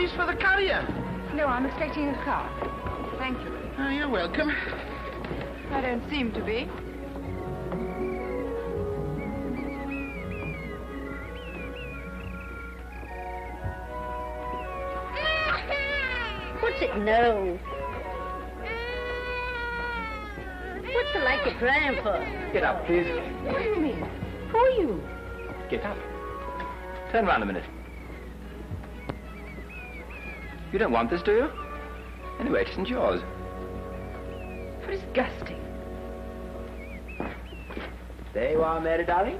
keys for the carrier? No, I'm expecting a car. Thank you. Oh, you're welcome. I don't seem to be. What's it no? What's the like you're crying for? Get up, please. What do you mean? Who are you? Get up. Turn round a minute. You don't want this, do you? Anyway, it isn't yours. Disgusting. There you are, Mary, darling.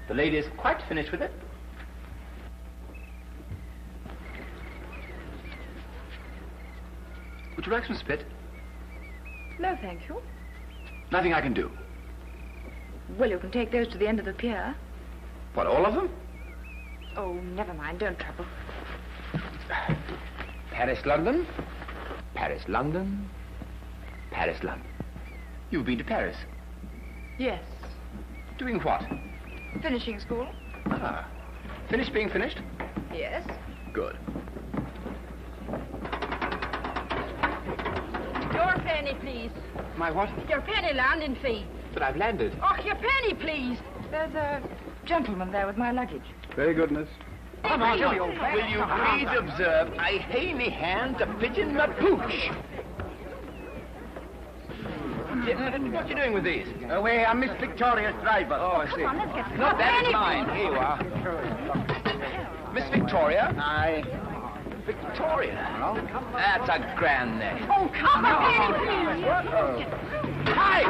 The lady is quite finished with it. Would you like some spit? No, thank you. Nothing I can do. Well, you can take those to the end of the pier. What, all of them? Oh, never mind. Don't trouble. Paris, London. Paris, London. Paris, London. You've been to Paris? Yes. Doing what? Finishing school? Ah. Finished being finished? Yes. Good. Your penny, please. My what? Your penny landing fee. But I've landed. Oh, your penny, please. There's a gentleman there with my luggage. Very good, miss. Come on, will you please observe, I haily hand the pigeon my pooch. What are you doing with these? Away, I'm Miss Victoria's driver. Oh, I see. Come on, let's get No, that is mine. Here you are. Miss Victoria? Aye. Victoria? That's a grand name. Oh, come on, penny, please. Hi!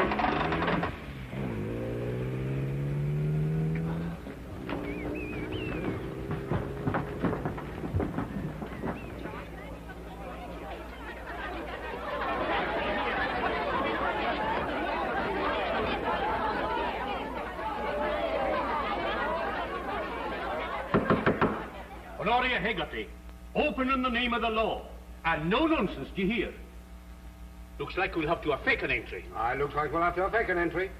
Honoria Hegarty, open in the name of the law. And no nonsense, do you hear? Looks like we'll have to fake an entry. Aye, looks like we'll have to fake an entry.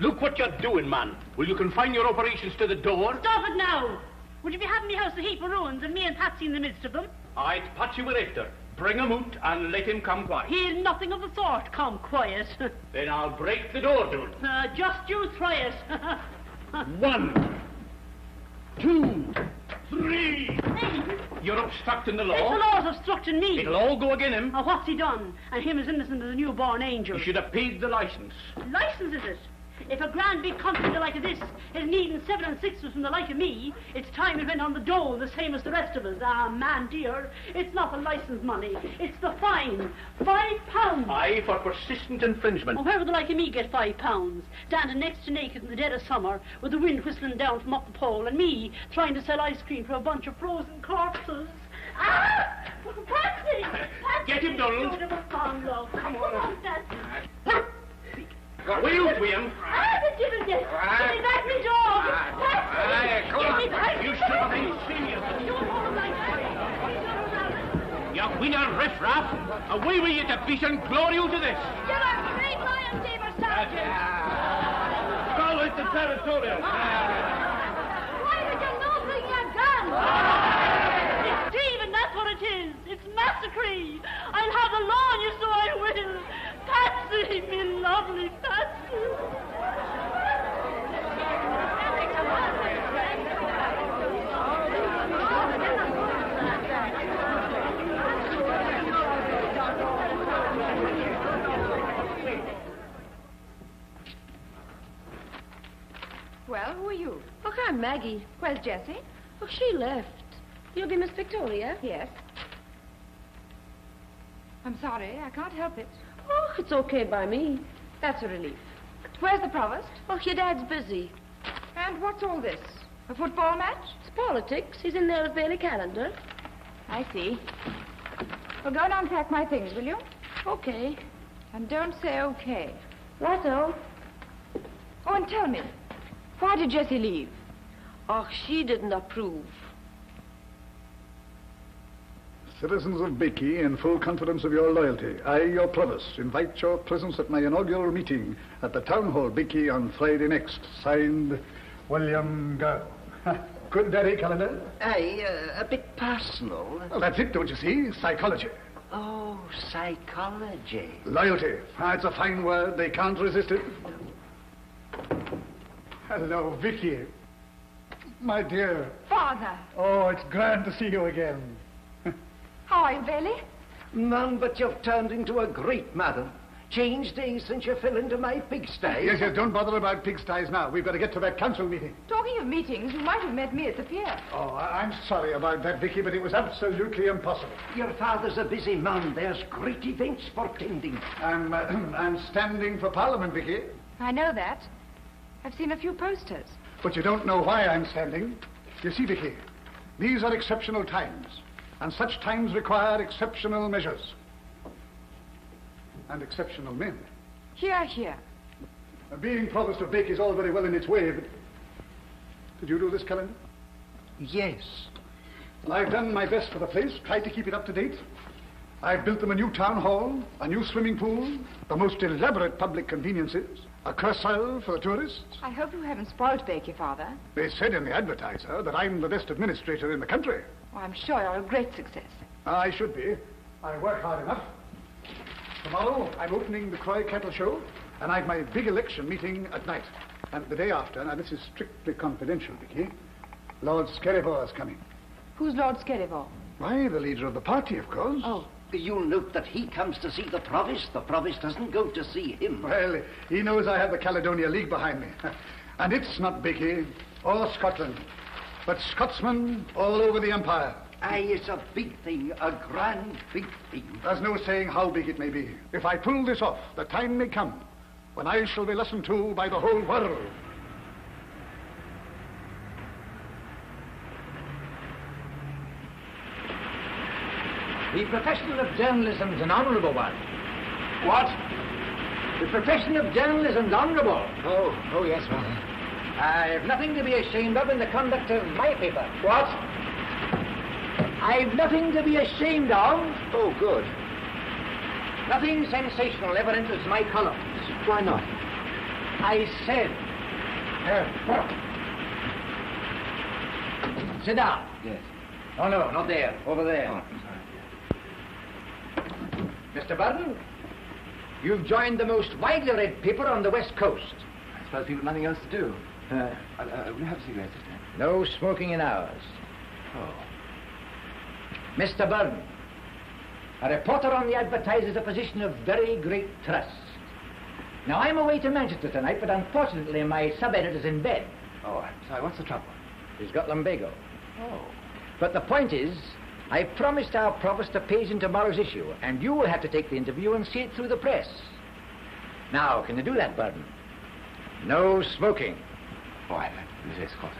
Look what you're doing, man. Will you confine your operations to the door? Stop it now. Would you be having me house a heap of ruins and me and Patsy in the midst of them? I'd Patsy with Hector. Bring him out and let him come quiet. He'll nothing of the sort. Come quiet. Then I'll break the door down. Just you try it. 1, 2, 3. You're obstructing the It's law. the law's obstructing me. It'll all go again him. What's he done? And him as innocent as a newborn angel. You should have paid the license. License is it? If a grand big country like this is needing 7 and 6 from the like of me, it's time it went on the dole the same as the rest of us. Ah, man dear, it's not the license money, it's the fine. £5. Aye, for persistent infringement. Well, where would the like of me get £5? Standing next to naked in the dead of summer with the wind whistling down from up the pole and me trying to sell ice cream for a bunch of frozen corpses. Ah! Patsy! Patsy! Get him, Donald. Come on, Patsy. Away out with him. Give me this. Give me back my dog. Patsy! Come Give me on. back You my should dog. have been serious. Don't hold my You winner riffraff. Away with you to peace and glory out of this. You're a great lion, Saber Sergeant. Call it the territorial. Why did you not bring your gun? It's Stephen, that's what it is. It's massacre. I'll have the law on you, so I will. Patsy, me lovely Patsy. Well, who are you? Oh, I'm Maggie. Where's Jessie? Oh, she left. You'll be Miss Victoria? Yes. I'm sorry, I can't help it. Oh, it's okay by me. That's a relief. Where's the provost? Oh, your dad's busy. And what's all this? A football match? It's politics. He's in there with Bailey Calendar. I see. Well, go and unpack my things, will you? Okay. And don't say okay. Righto. Oh, and tell me, why did Jessie leave? Oh, she didn't approve. Citizens of Beaky, in full confidence of your loyalty, I, your provost, invite your presence at my inaugural meeting at the Town Hall, Beaky, on Friday next. Signed, William Girl. Good day, Calendar. Aye, a bit personal. Well, that's it, don't you see? Psychology. Oh, psychology. Loyalty. Ah, it's a fine word. They can't resist it. Hello, Vicky. My dear. Father, Oh, it's grand to see you again. how are you, Bailey? None but you've turned into a great madam. Changed days since you fell into my pigsty. Yes, don't bother about pigsties now. We've got to get to that council meeting. Talking of meetings, you might have met me at the pier. Oh, I'm sorry about that, Vicky, but it was absolutely impossible. Your father's a busy man. There's great events portending. I'm standing for Parliament, Vicky. I know that. I've seen a few posters. But you don't know why I'm standing. You see, Vicky, these are exceptional times, and such times require exceptional measures. And exceptional men. Here, here. Being Provost of Bake is all very well in its way, but... Did you do this, Calendar? Yes. I've done my best for the place, tried to keep it up to date. I've built them a new town hall, a new swimming pool, the most elaborate public conveniences, a cursail for the tourists. I hope you haven't spoiled Bakey, Father. They said in the advertiser that I'm the best administrator in the country. Oh, I'm sure you're a great success. I should be. I work hard enough. Tomorrow, I'm opening the Croy Cattle Show, and I've my big election meeting at night. And the day after, now this is strictly confidential, Vicky, Lord Skerriver is coming. Who's Lord Skerriver? Why, the leader of the party, of course. Oh. You'll note that he comes to see the Provost. The Provost doesn't go to see him. Well, he knows I have the Caledonia League behind me. And it's not Vicky or Scotland, but Scotsmen all over the Empire. Aye, it's a big thing, a grand big thing. There's no saying how big it may be. If I pull this off, the time may come when I shall be listened to by the whole world. The profession of journalism's an honourable one. What? The profession of journalism's honourable. Oh, yes, well. I've nothing to be ashamed of in the conduct of my paper. What? I've nothing to be ashamed of. Oh, good. Nothing sensational ever enters my columns. Why not? I said. Sit down. Yes. Oh, no, not there. Over there. Oh, Mr. Burton, you've joined the most widely read paper on the West Coast. I suppose people have nothing else to do. Will you have a cigarette, sister? No smoking in ours. Oh. Mr. Burton, a reporter on the Advertiser is a position of very great trust. Now, I'm away to Manchester tonight, but unfortunately my sub-editor's in bed. Oh, I'm sorry. What's the trouble? He's got lumbago. Oh. But the point is, I promised our Provost a page in tomorrow's issue, and you will have to take the interview and see it through the press. Now, can you do that, Burton? No smoking. Oh, I yes, of course.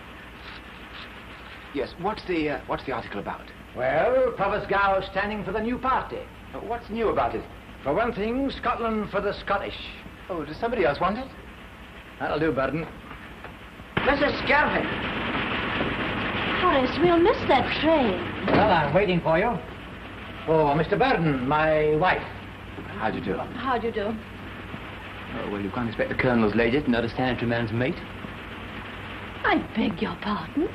Yes, what's the article about? Well, Provost Gow standing for the new party. What's new about it? For one thing, Scotland for the Scottish. Oh, does somebody else want it? That'll do, Burton. Mrs. Scarhead. Horace, we'll miss that train. Well, I'm waiting for you. Oh, Mr. Burton, my wife. How do you do? How do you do? Oh, well, you can't expect the Colonel's lady to not a sanitary man's mate. I beg your pardon.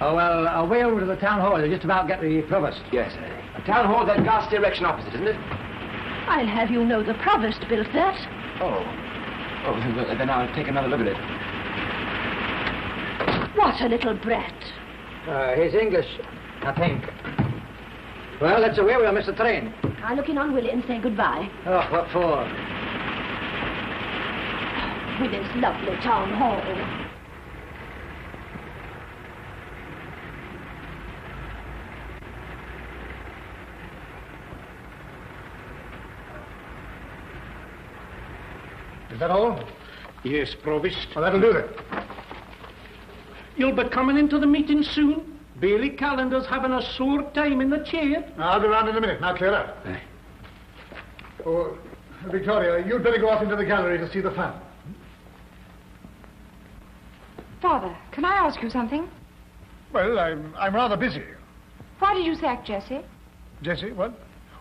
Oh, well, away over to the town hall. They just about get the Provost. Yes, sir. The town hall, that ghastly erection opposite, isn't it? I'll have you know the Provost built that. Oh. Oh, well, then I'll take another look at it. What a little brat. He's English, I think. Well, that's away. We'll miss the train. I'll look in on Willie and say goodbye. Oh, what for? With this lovely town hall. Is that all? Yes, Provost. Well, that'll do then. You'll be coming into the meeting soon. Bailey Calendar's having a sore time in the chair. I'll be round in a minute. Now, clear up. Aye. Oh, Victoria, you'd better go off into the gallery to see the fun. Father, can I ask you something? Well, I'm rather busy. Why did you sack Jessie? Jessie, what?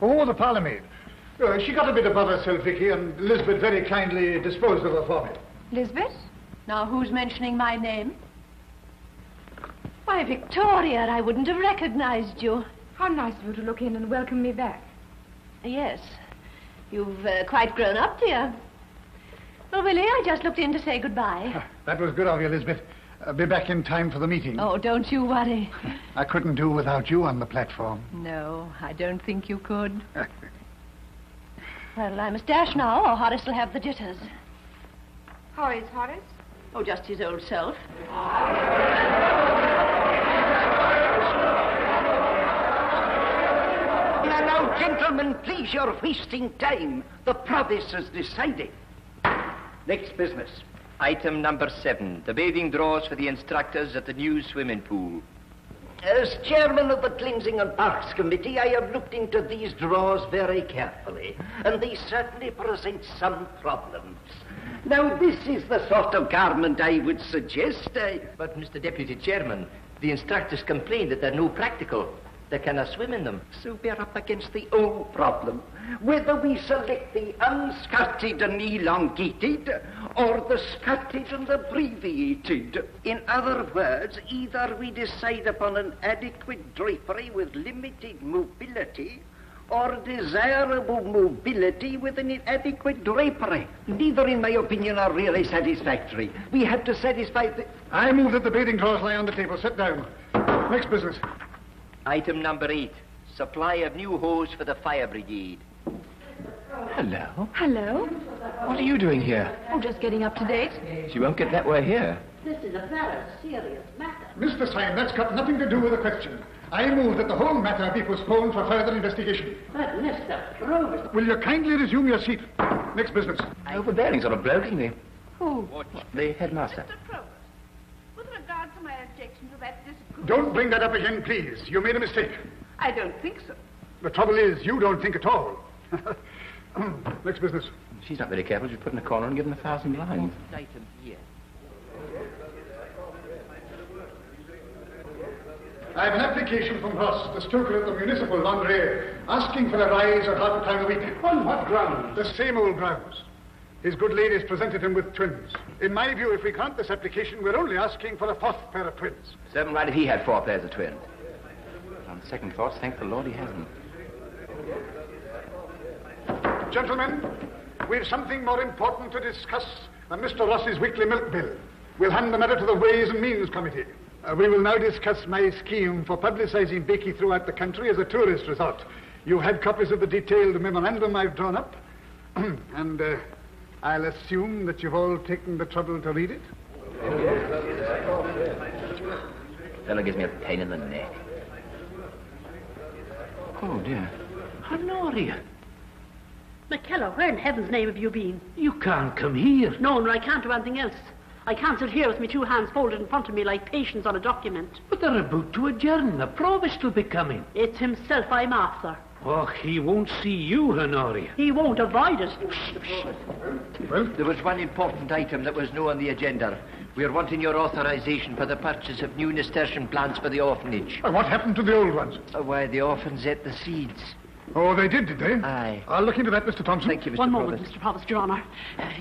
Oh, the parlour maid. She got a bit above herself, Vicky, and Lisbeth very kindly disposed of her for me. Lisbeth? Now, who's mentioning my name? Why, Victoria, I wouldn't have recognized you. How nice of you to look in and welcome me back. Yes. You've quite grown up, dear. Well, Willie, I just looked in to say goodbye. That was good of you, Elizabeth. Be back in time for the meeting. Oh, don't you worry. I couldn't do without you on the platform. No, I don't think you could. Well, I must dash now, or Horace will have the jitters. How is Horace? Oh, just his old self. Now, gentlemen, please, you're wasting time. The province has decided. Next business. Item number 7, the bathing draws for the instructors at the new swimming pool. As chairman of the Cleansing and Parks Committee, I have looked into these draws very carefully, and they certainly present some problems. Now, this is the sort of garment I would suggest. But, Mr. Deputy Chairman, the instructors complain that they're no practical. They cannot swim in them. So we're up against the old problem, whether we select the unskirted and elongated, or the skirted and abbreviated. In other words, either we decide upon an adequate drapery with limited mobility, or desirable mobility with an inadequate drapery. Neither, in my opinion, are really satisfactory. We have to satisfy the... I move that the bathing drawers lie on the table. Sit down. Next business. Item number 8, supply of new hose for the fire brigade. Hello. Hello. What are you doing here? Oh, just getting up to date. She won't get that way here. This is a very serious matter. Mr. Syme, that's got nothing to do with the question. I move that the whole matter be postponed for further investigation. But, Mr. Provost... Will you kindly resume your seat? Next business. Overbearing sort of bloke, isn't he? Who? The headmaster. Mr. Provost, with regard to my objection to that disapproval... Don't bring that up again, please. You made a mistake. I don't think so. The trouble is, you don't think at all. Next business. She's not very careful. She's put in a corner and given 1,000 lines. Item here. I have an application from Ross, the stoker at the municipal laundry, asking for a rise of £0.5 a week. On what grounds? The same old grounds. His good lady's presented him with twins. In my view, if we grant this application, we're only asking for a 4th pair of twins. Serve him right if he had 4 pairs of twins. On second thoughts, thank the Lord he hasn't. Gentlemen, we've something more important to discuss than Mr. Ross's weekly milk bill. We'll hand the matter to the Ways and Means Committee. We will now discuss my scheme for publicising Bakey throughout the country as a tourist resort. You've had copies of the detailed memorandum I've drawn up, and I'll assume that you've all taken the trouble to read it. Fellow gives me a pain in the neck. Oh, dear. Honoria, McKellar, where in heaven's name have you been? you can't come here. No, I can't do anything else. I can't sit here with my 2 hands folded in front of me like patience on a document. But they're about to adjourn. The provost will be coming. It's himself I'm after. Oh, he won't see you, Honoria. He won't avoid it. Well, There was one important item that was no on the agenda. We're wanting your authorization for the purchase of new nasturtium plants for the orphanage. what happened to the old ones? Why, the orphans ate the seeds. Oh, they did they? Aye. I'll look into that, Mr. Thompson. Thank you, Mr. One moment, Provost. Mr. Provost, Your Honour.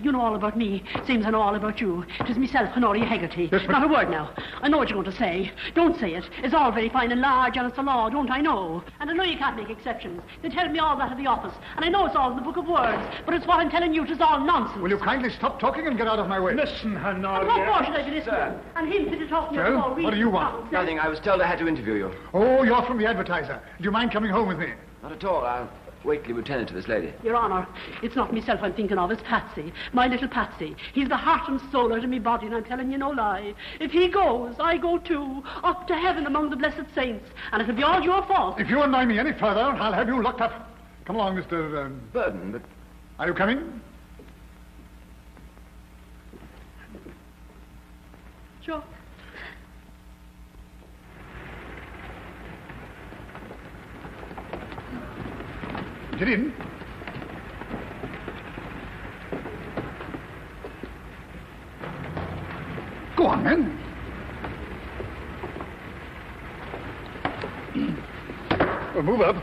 You know all about me, same as I know all about you. It is myself, Honoria Hegarty. Yes, Not a word now. I know what you're going to say. Don't say it. It's all very fine and large, and it's the law, don't I know? And I know you can't make exceptions. They tell me all that at the office, and I know it's all in the book of words, but it's what I'm telling you, 'tis all nonsense. Will you kindly stop talking and get out of my way? Listen, And Honoria. what more should I be listening? And him to talk to me Well, about all what do reason you want? common sense. Nothing. I was told I had to interview you. Oh, you're from the Advertiser. Do you mind coming home with me? Not at all. I'll wait till lieutenant to this lady. Your Honour, it's not myself I'm thinking of, it's Patsy. My little Patsy. He's the heart and soul out of me body, and I'm telling you no lie. If he goes, I go too, up to heaven among the blessed saints. And it'll be all your fault. If you annoy me any further, I'll have you locked up. Come along, Mr. Burden, but Are you coming? Sure. Get in. Go on, then. Well, move up.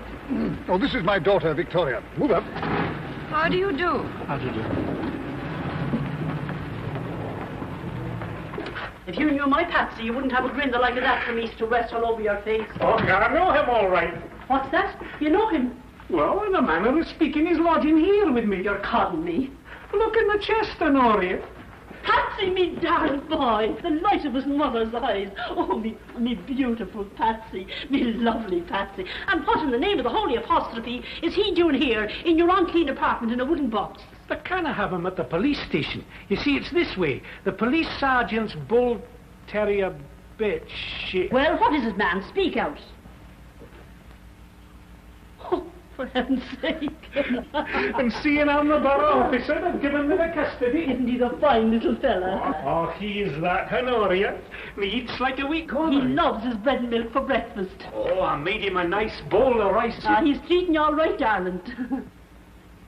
Oh, this is my daughter, Victoria. Move up. How do you do? How do you do? If you knew my Patsy, you wouldn't have a grin the like of that from east to west all over your face. Oh, I know him all right. What's that? You know him? Well, in a manner of speaking, he's lodging here with me. You're codding me. Look in the chest, Honoria. Patsy, me darling boy, the light of his mother's eyes. Oh, me beautiful Patsy, me lovely Patsy. And what in the name of the holy apostrophe is he doing here in your unclean apartment in a wooden box? They can't have him at the police station. You see, it's this way. The police sergeant's bull terrier bitch. Well, what is it, man? Speak out. Oh, for heaven's sake. And seeing I'm the borough officer, they've given me the custody. Isn't he the fine little fella? Oh, he's that, Honoria. He eats like a weak corner. He loves his bread and milk for breakfast. Oh, I made him a nice bowl of rice. He's treating you all right, darling.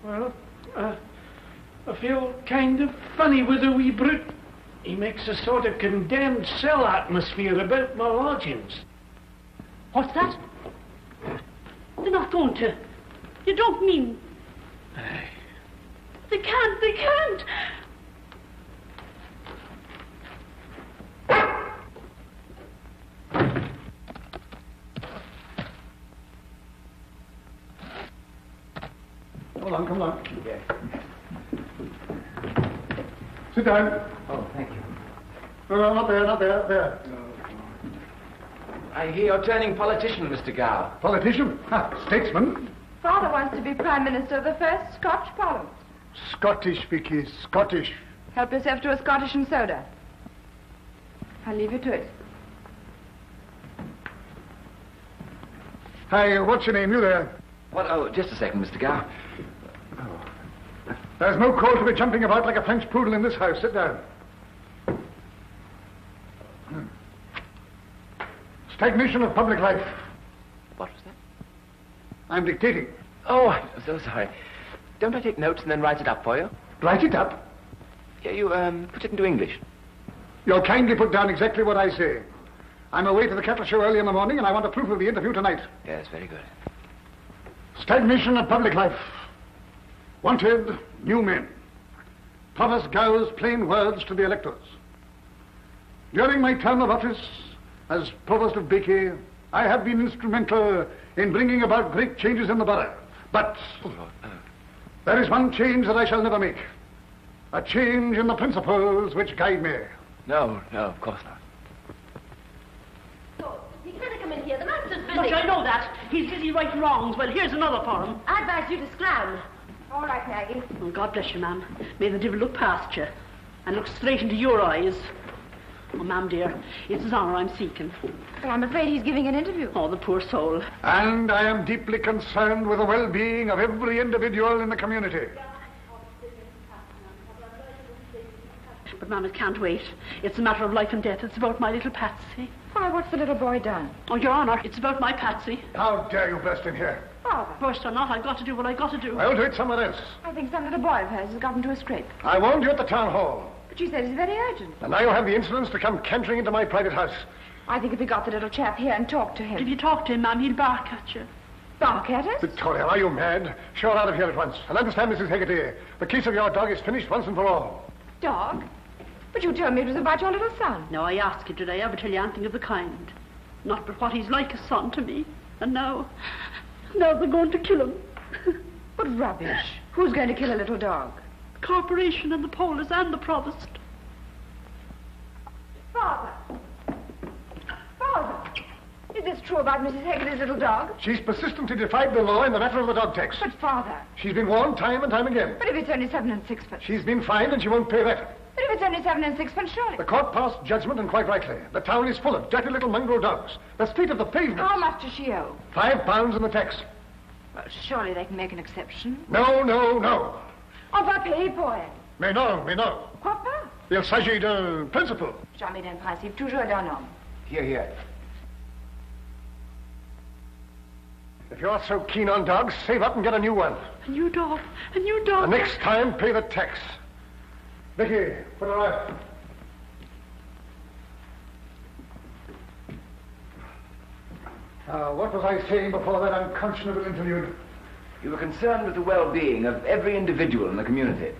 Well, I feel kind of funny with the wee brute. He makes a sort of condemned cell atmosphere about my lodgings. What's that? They're not going to. You don't mean... Aye. They can't. Come along. Yeah. Sit down. Oh, thank you. No, not there. I hear you're turning politician, Mr. Gow. Politician? Statesman? Father wants to be Prime Minister of the first Scotch Parliament. Scottish, Vicky, Scottish. Help yourself to a Scottish and soda. I'll leave you to it. Hi, what's your name? You there? What? Oh, just a second, Mr. Gow. There's no call to be jumping about like a French poodle in this house. Sit down. Stagnation of public life. What was that? I'm dictating. Oh, I'm so sorry. Don't I take notes and then write it up for you? Write it up. Yeah, you, put it into English. You'll kindly put down exactly what I say. I'm away to the cattle show early in the morning, and I want a proof of the interview tonight. Yes, very good. Stagnation of public life. Wanted new men. Provost Gow's plain words to the electors. During my term of office as Provost of Beachy, I have been instrumental in bringing about great changes in the borough. But there is one change that I shall never make. A change in the principles which guide me. No, of course not. Oh, you can't come in here. The master's busy. But I know that. He's busy righting wrongs. Well, here's another for him. I advise you to scram. All right, Maggie. Oh, God bless you, ma'am. May the devil look past you and look straight into your eyes. Oh, ma'am, dear, it's his honour I'm seeking. Well, I'm afraid he's giving an interview. Oh, the poor soul. And I am deeply concerned with the well-being of every individual in the community. But, ma'am, it can't wait. It's a matter of life and death. It's about my little Patsy. Why, what's the little boy done? Oh, Your Honour, it's about my Patsy. How dare you burst in here? Father, Burst or not, I've got to do what I've got to do. I'll do it somewhere else. I think some little boy of hers has got into a scrape. I warned you at the town hall. But you said it's very urgent. And now you have the insolence to come cantering into my private house. I think if we got the little chap here and talked to If him... you talk to him, ma'am, he'll bark at you. Bark at us? Victoria, are you mad? Show her out of here at once. And understand, Mrs. Hegarty, the case of your dog is finished once and for all. Dog? But you told me it was about your little son. Now, I ask you, did I ever tell you anything of the kind? Not but what he's like a son to me. And now they're going to kill him. But rubbish. Who's going to kill a little dog? The corporation and the polis and the provost. Father! Father! Is this true about Mrs. Hegarty's little dog? She's persistently defied the law in the matter of the dog tax. But, Father... She's been warned time and time again. But if it's only 7 and 6pence... She's been fined and she won't pay that. But if it's only 7 and 6pence, surely... The court passed judgment, and quite rightly. The town is full of dirty little mongrel dogs. The state of the pavement... How much does she owe? £5 in the tax. Well, surely they can make an exception. No. On va payer pour elle. Mais non. Quoi pas? Il s'agit d'un principle. Jamais d'un principe, toujours d'un homme. Here. If you're so keen on dogs, save up and get a new one. A new dog. The next time, pay the tax. Vicky, put her out. What was I saying before that unconscionable interlude? You were concerned with the well-being of every individual in the community.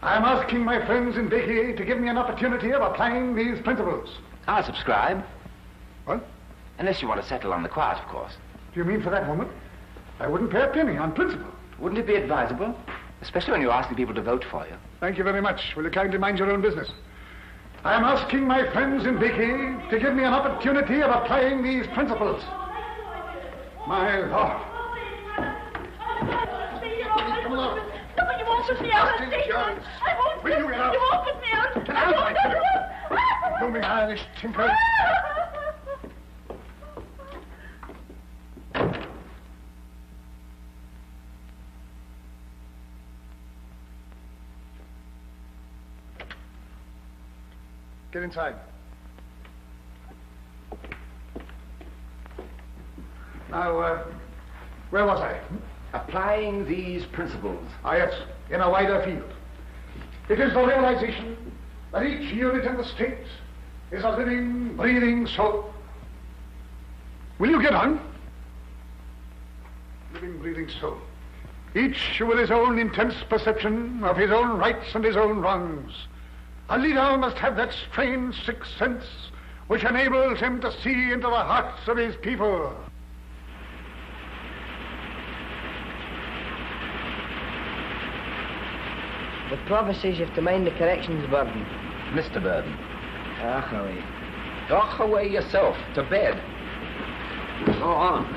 I am asking my friends in Bakey to give me an opportunity of applying these principles. I'll subscribe. What? Unless you want to settle on the quiet, of course. Do you mean for that moment? I wouldn't pay a penny on principle. Wouldn't it be advisable? Especially when you're asking people to vote for you. Thank you very much. Will you kindly mind your own business? I am asking my friends in Bakey to give me an opportunity of applying these principles. My Lord. Come along. No, you won't put me out. I won't. Will you get out? You won't put me out. Get out, I tell you. Blooming Irish tinker. Get inside. Now, where was I? Applying these principles. Ah, yes, in a wider field. It is the realization that each unit in the state is a living, breathing soul. Will you get on? Living, breathing soul. Each with his own intense perception of his own rights and his own wrongs. A leader must have that strange sixth sense which enables him to see into the hearts of his people. The prophet says you have to mind the corrections, Burden. Mr. Burden. Ach, away. Talk away yourself. To bed. Go on.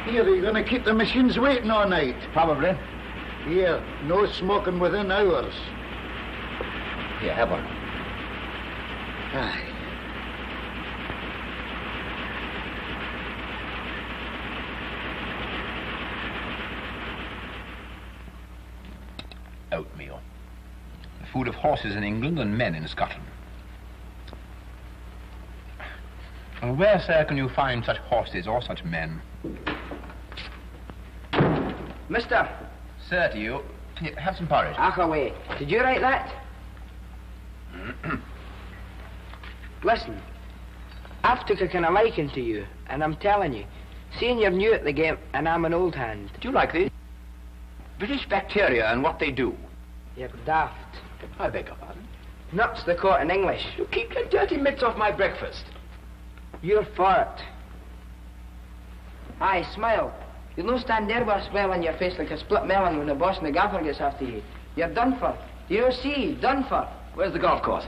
Here, are you going to keep the machines waiting all night? Probably. Here, no smoking within hours. Here, have one. Aye. Oatmeal. The food of horses in England and men in Scotland. And where, sir, can you find such horses or such men? Mister. Sir, to you. Have some porridge. Ach, away. Did you write that? Listen, I've took a kind of liking to you, and I'm telling you, seeing you're new at the game, and I'm an old hand. Do you like these? British bacteria and what they do. You're daft. I beg your pardon? Nuts the court in English. You keep your dirty mitts off my breakfast. You're for it. Aye, smile. You'll no stand there with a smile on your face like a split melon when the boss and the gaffer gets after you. You're done for. Do you see? Done for. Where's the golf course?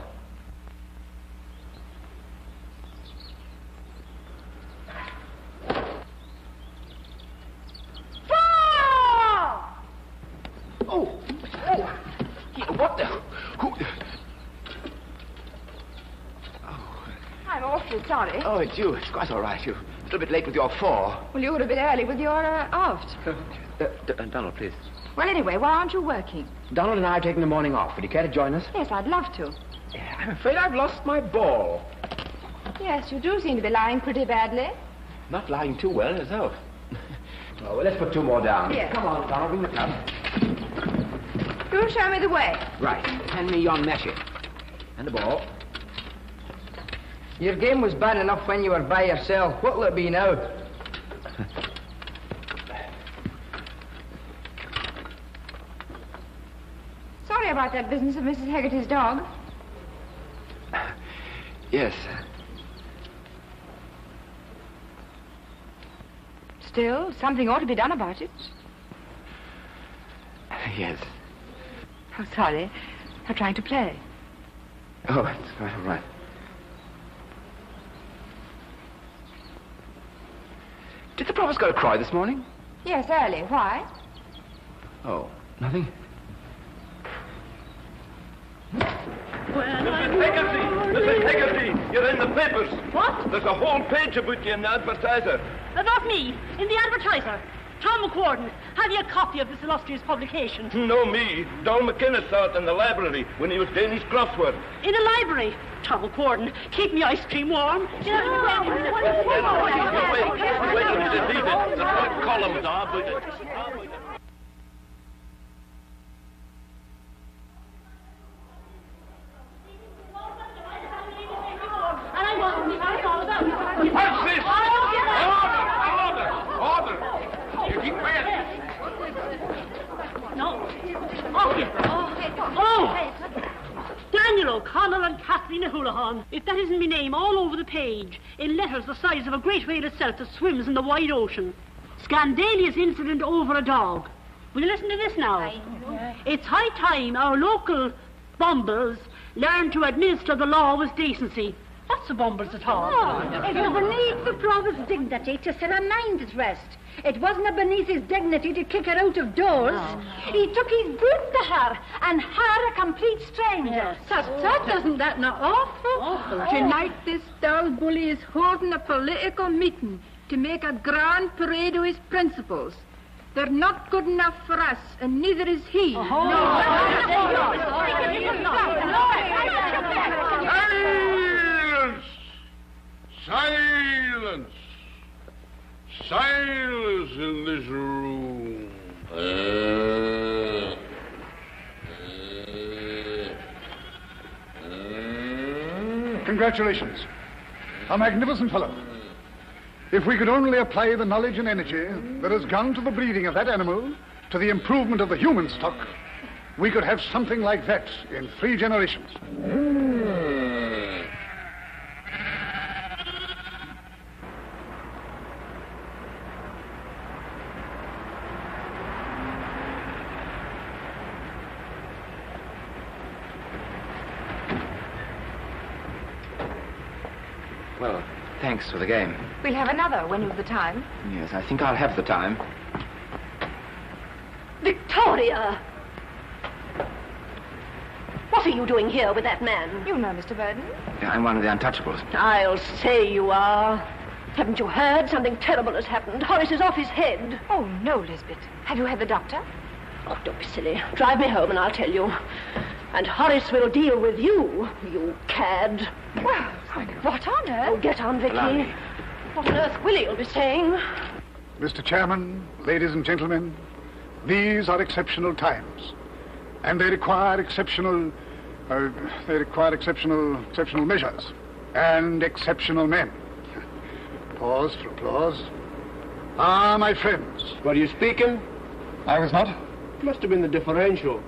Oh! Yeah, what the? Who? I'm awfully sorry. Oh, it's you. It's quite all right. You're a little bit late with your four. Well, you were a bit early with your aft. Donald, please. Well, anyway, why aren't you working? Donald and I are taking the morning off. Would you care to join us? Yes, I'd love to. I'm afraid I've lost my ball. Yes, you do seem to be lying pretty badly. Not lying too well yourself. Oh, well, let's put two more down. Yes. Come on, Donald, bring the cup. Do show me the way. Right. Hand me yon mashie. And the ball. Your game was bad enough when you were by yourself. What'll it be now? Sorry about that business of Mrs. Haggerty's dog. Yes. Still, something ought to be done about it. Yes. Oh, sorry. I'm trying to play. Oh, it's quite all right. Did the provost go to Croy this morning? Yes, early. Why? Oh, nothing? Mrs. Haggerty, you're in the papers. What? There's a whole page about you in the Advertiser. Not me. In the Advertiser. Tom McCorden, have you a copy of this illustrious publication? No, me. Don McKenna saw it in the library when he was doing his crossword. In a library? Tom McCorden, keep me ice cream warm. Wait till you see the front columns are. What's this? Order! You keep quiet. No. Oh! Daniel O'Connell and Kathleen O'Houlihan. If that isn't my name all over the page, in letters the size of a great whale itself that swims in the wide ocean. Scandalous incident over a dog. Will you listen to this now? It's high time our local bumbles learn to administer the law with decency. What's the bumbles at all? It was beneath the Provost's dignity to set her mind at rest. It wasn't beneath his dignity to kick her out of doors. No. He took his broom to her, and her a complete stranger. Tut, isn't that not awful? Tonight this dog bully is holding a political meeting to make a grand parade of his principles. They're not good enough for us, and neither is he. Silence! Silence in this room. Congratulations. A magnificent fellow. If we could only apply the knowledge and energy that has gone to the breeding of that animal, to the improvement of the human stock, we could have something like that in 3 generations. Well, thanks for the game. We'll have another when you've the time. Yes, I think I'll have the time. Victoria! What are you doing here with that man? You know, Mr. Burden. Yeah, I'm one of the untouchables. I'll say you are. Haven't you heard? Something terrible has happened. Horace is off his head. Oh, no, Lisbeth. Have you had the doctor? Oh, don't be silly. Drive me home and I'll tell you. And Horace will deal with you, you cad. Well, what on earth? Oh, get on, Vicky. What on earth will you be saying? Mr. Chairman, ladies and gentlemen, these are exceptional times. And they require exceptional measures. And exceptional men. Pause for applause. Ah, my friends. Were you speaking? I was not. Must have been the differential.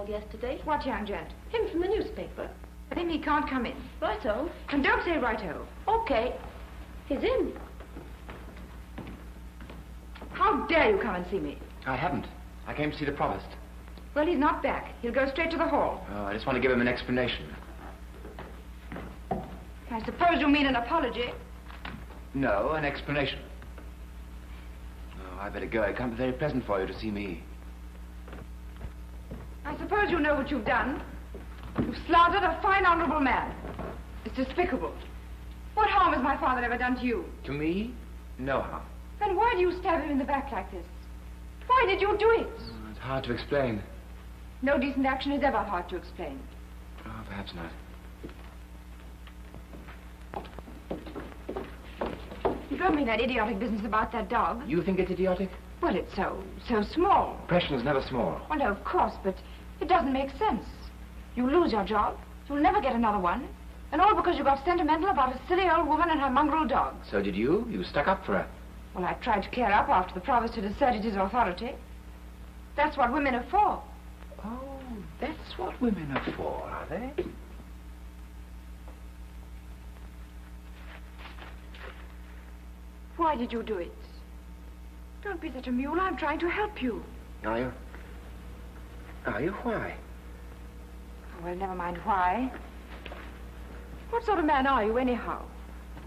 Yesterday. What young gent? Him from the newspaper. I think he can't come in. Righto. And don't say righto. Okay. He's in. How dare you come and see me? I haven't. I came to see the Provost. Well, he's not back. He'll go straight to the hall. Oh, I just want to give him an explanation. I suppose you mean an apology? No, an explanation. Oh, I better go. It can't be very pleasant for you to see me. I suppose you know what you've done. You've slandered a fine, honorable man. It's despicable. What harm has my father ever done to you? To me? No harm. Then why do you stab him in the back like this? Why did you do it? Oh, it's hard to explain. No decent action is ever hard to explain. Oh, perhaps not. You don't mean that idiotic business about that dog? You think it's idiotic? Well, it's so small. Oppression is never small. Well, no, of course, but it doesn't make sense. You lose your job, you'll never get another one, and all because you got sentimental about a silly old woman and her mongrel dog. So did you? You stuck up for her. Well, I tried to clear up after the Provost had asserted his authority. That's what women are for. Oh, that's what women are for, are they? Why did you do it? Don't Don't be such a mule. I'm trying to help you. Are you? Are you? Why? Oh, well, never mind why. What sort of man are you, anyhow?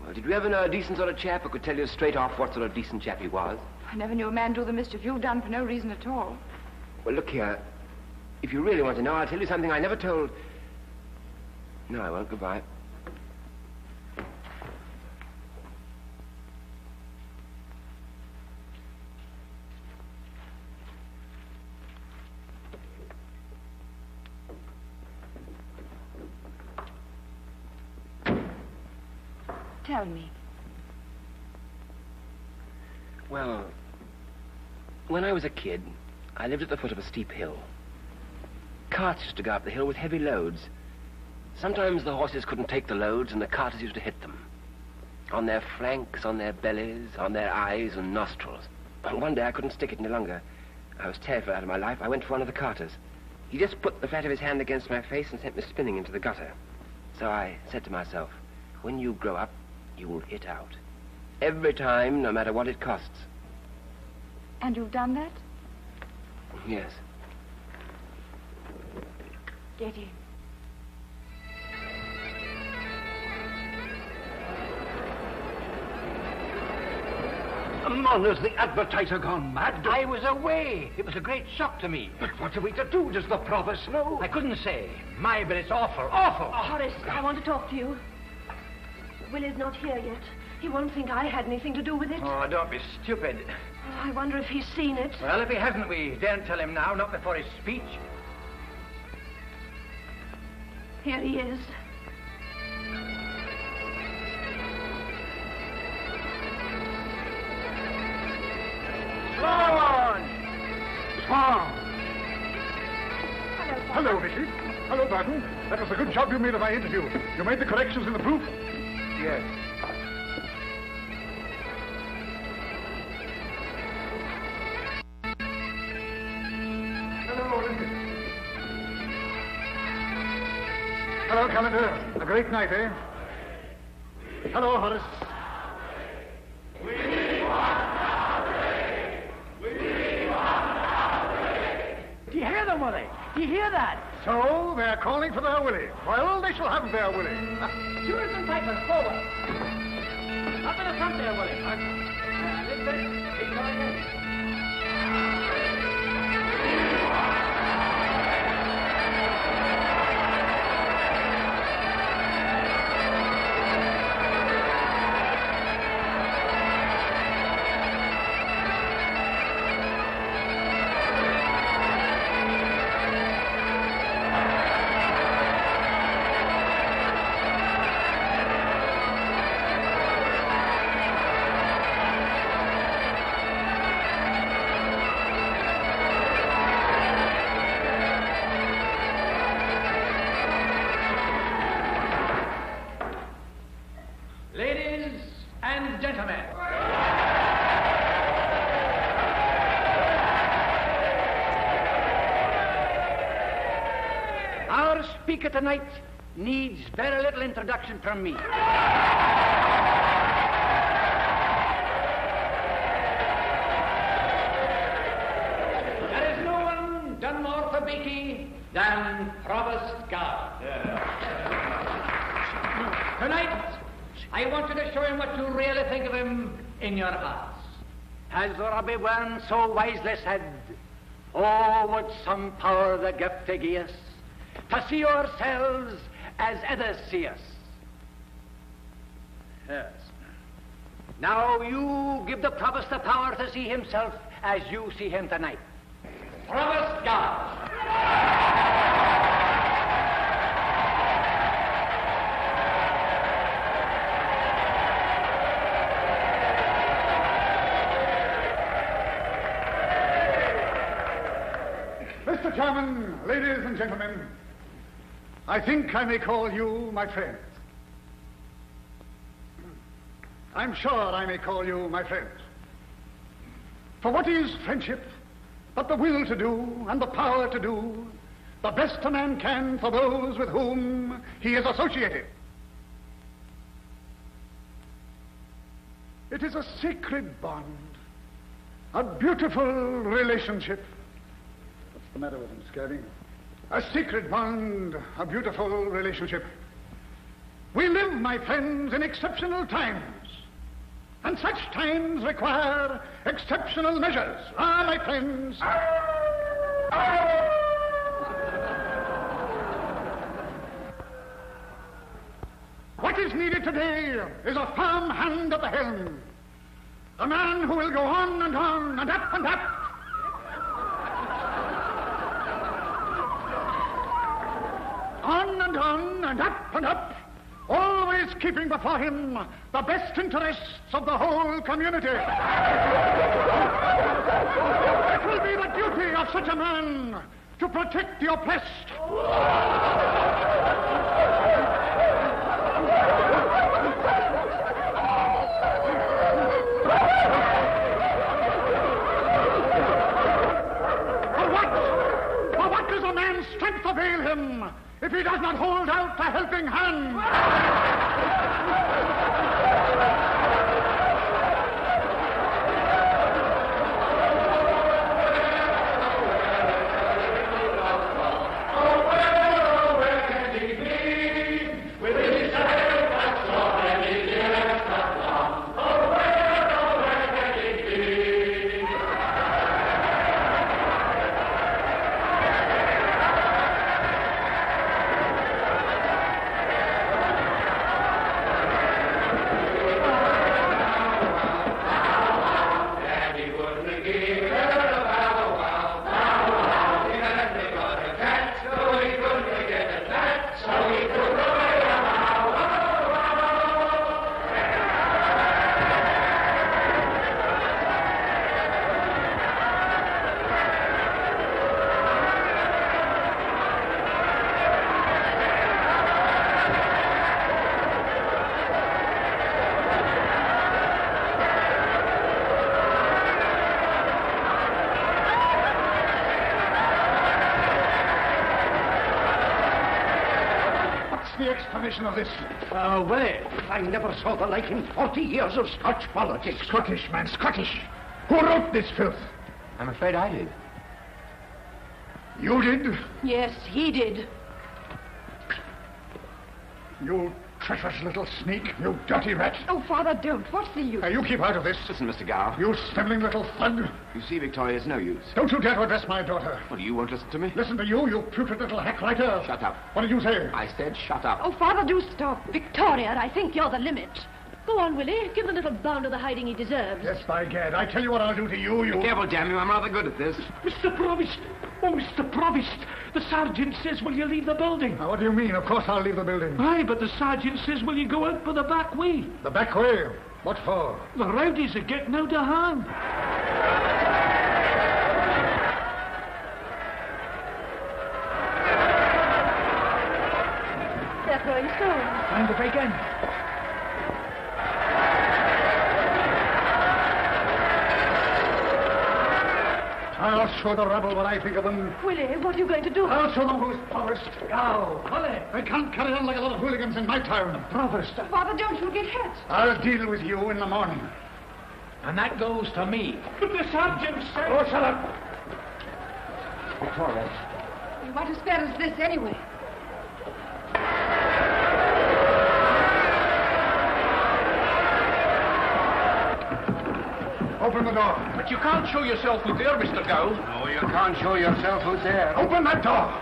Well, did you ever know a decent sort of chap who could tell you straight off what sort of decent chap he was? I never knew a man do the mischief you've done for no reason at all. Well, look here. If you really want to know, I'll tell you something I never told... No, I won't. Goodbye. Tell me. Well, when I was a kid, I lived at the foot of a steep hill. Carts used to go up the hill with heavy loads. Sometimes the horses couldn't take the loads and the carters used to hit them. On their flanks, on their bellies, on their eyes and nostrils. And one day I couldn't stick it any longer. I was terrified out of my life. I went for one of the carters. He just put the flat of his hand against my face and sent me spinning into the gutter. So I said to myself, when you grow up, you will hit out. Every time, no matter what it costs. And you've done that? Yes. Get in. Man, has the advertiser gone mad? I was away. It was a great shock to me. But what are we to do? Does the provost know? I couldn't say. But it's awful, awful. Oh, Horace, I want to talk to you. Willie's not here yet. He won't think I had anything to do with it. Oh, don't be stupid. Oh, I wonder if he's seen it. Well, if he hasn't, we daren't tell him now, not before his speech. Here he is. Swan! Swan! Hello, Vicky. Hello, Barton. That was a good job you made of my interview. You made the corrections in the proof? Yes. Hello, Lindsay. Hello, Calendar. A great night, eh? Hello, Horace. Do you hear them, Willie? Do you hear that? So, they're calling for their Willie. Well, they shall have their Willie. Stewards and pipers, forward. Up in the front there, Willie. Listen, keep going in. Speaker tonight needs very little introduction from me. There is no one done more for Beatty than Provost Guard. Tonight, I want you to show him what you really think of him in your hearts. As Robbie Warren so wisely said, oh, would some power the gift to gie us, to see ourselves as others see us. Yes. Now you give the Provost the power to see himself as you see him tonight. Provost Guard. Mr. Chairman, ladies and gentlemen, I think I may call you my friends. I'm sure I may call you my friends. For what is friendship but the will to do and the power to do the best a man can for those with whom he is associated? It is a sacred bond, A beautiful relationship. What's the matter with him, Scabby? A secret bond, a beautiful relationship. We live, my friends, in exceptional times. And such times require exceptional measures. Ah, my friends. What is needed today is a firm hand at the helm. A man who will go on and up and up. On and up and up. Always keeping before him the best interests of the whole community. It will be the duty of such a man to protect the oppressed. For what does a man's strength avail him if he does not hold out a helping hand? The explanation of this? Well, I never saw the like in 40 years of Scotch politics. Scottish, man, Scottish. Who wrote this filth? I'm afraid I did. You did? Yes, he did. You treacherous little sneak, you dirty rat. Oh, Father, don't. What's the use? Now, you keep out of this. Listen, Mr. Gow. You sniveling little thug. You see, Victoria, it's no use. Don't you dare to address my daughter. Well, you won't listen to me? Listen to you putrid little hack writer. Shut up. What did you say? I said shut up. Oh, Father, do stop. Victoria, I think you're the limit. Go on, Willie. Give the little bounder the hiding he deserves. Yes, by gad. I tell you what I'll do to you, Be careful, damn you. I'm rather good at this. Mr. Provost! Oh, Mr. Provost! The sergeant says, will you leave the building? Now, what do you mean? Of course I'll leave the building. Aye, but the sergeant says, will you go out by the back way? The back way? What for? The rowdies are getting out of hand. They're throwing stones. Time to break in. I'll show the rabble what I think of them. Willie, what are you going to do? I'll show them who's provost. Go, Willie. They can't carry on like a lot of hooligans in my town. Provost. Father, don't you get hurt. I'll deal with you in the morning. And that goes to me. But the sergeant said... Oh, shut up. Victoria. What as fair as this, anyway? Open the door. But you can't show yourself out there, Mr. Gow. No, you can't show yourself out there. Open that door.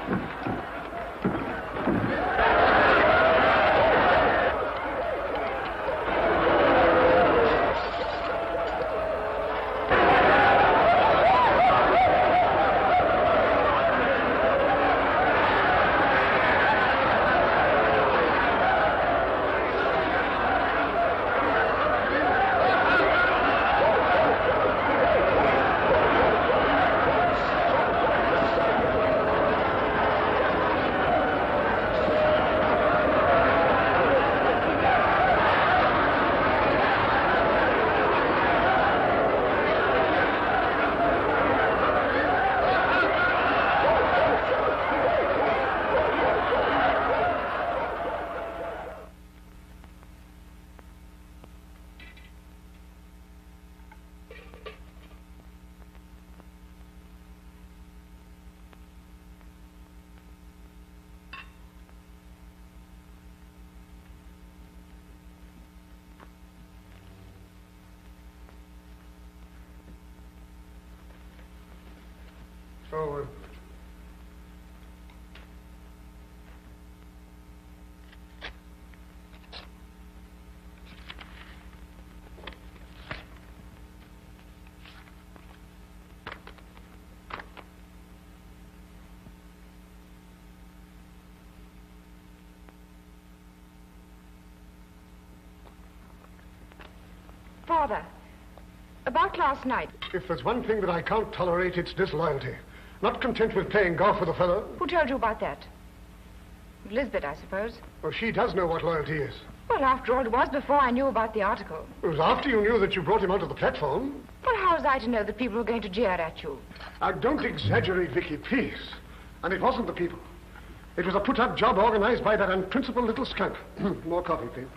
Oh, Father, about last night. If there's one thing that I can't tolerate, it's disloyalty. Not content with playing golf with a fellow. Who told you about that? Elizabeth, I suppose. Oh, she does know what loyalty is. Well, after all, it was before I knew about the article. It was after you knew that you brought him onto the platform. Well, how was I to know that people were going to jeer at you? Don't exaggerate, Vicky, please. And it wasn't the people. It was a put-up job organized by that unprincipled little skunk. More coffee, please.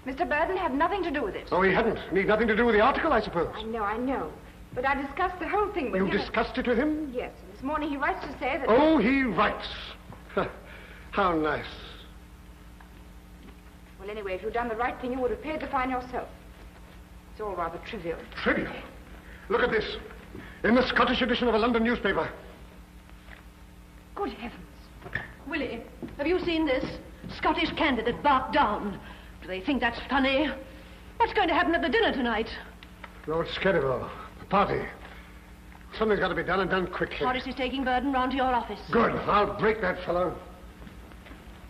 Mr. Burden had nothing to do with it. Oh, he hadn't. Need nothing to do with the article, I suppose. I know. But I discussed the whole thing with him. You discussed it with him? Yes. And this morning he writes to say that... Oh, he writes. How nice. Well, anyway, if you'd done the right thing, you would have paid the fine yourself. It's all rather trivial. Trivial? Look at this. In the Scottish edition of a London newspaper. Good heavens. Willie, have you seen this? Scottish candidate barked down. Do they think that's funny? What's going to happen at the dinner tonight? Lord Skerrival. The party. Something's got to be done and done quickly. Horace is taking Burden round to your office. Good. I'll break that fellow.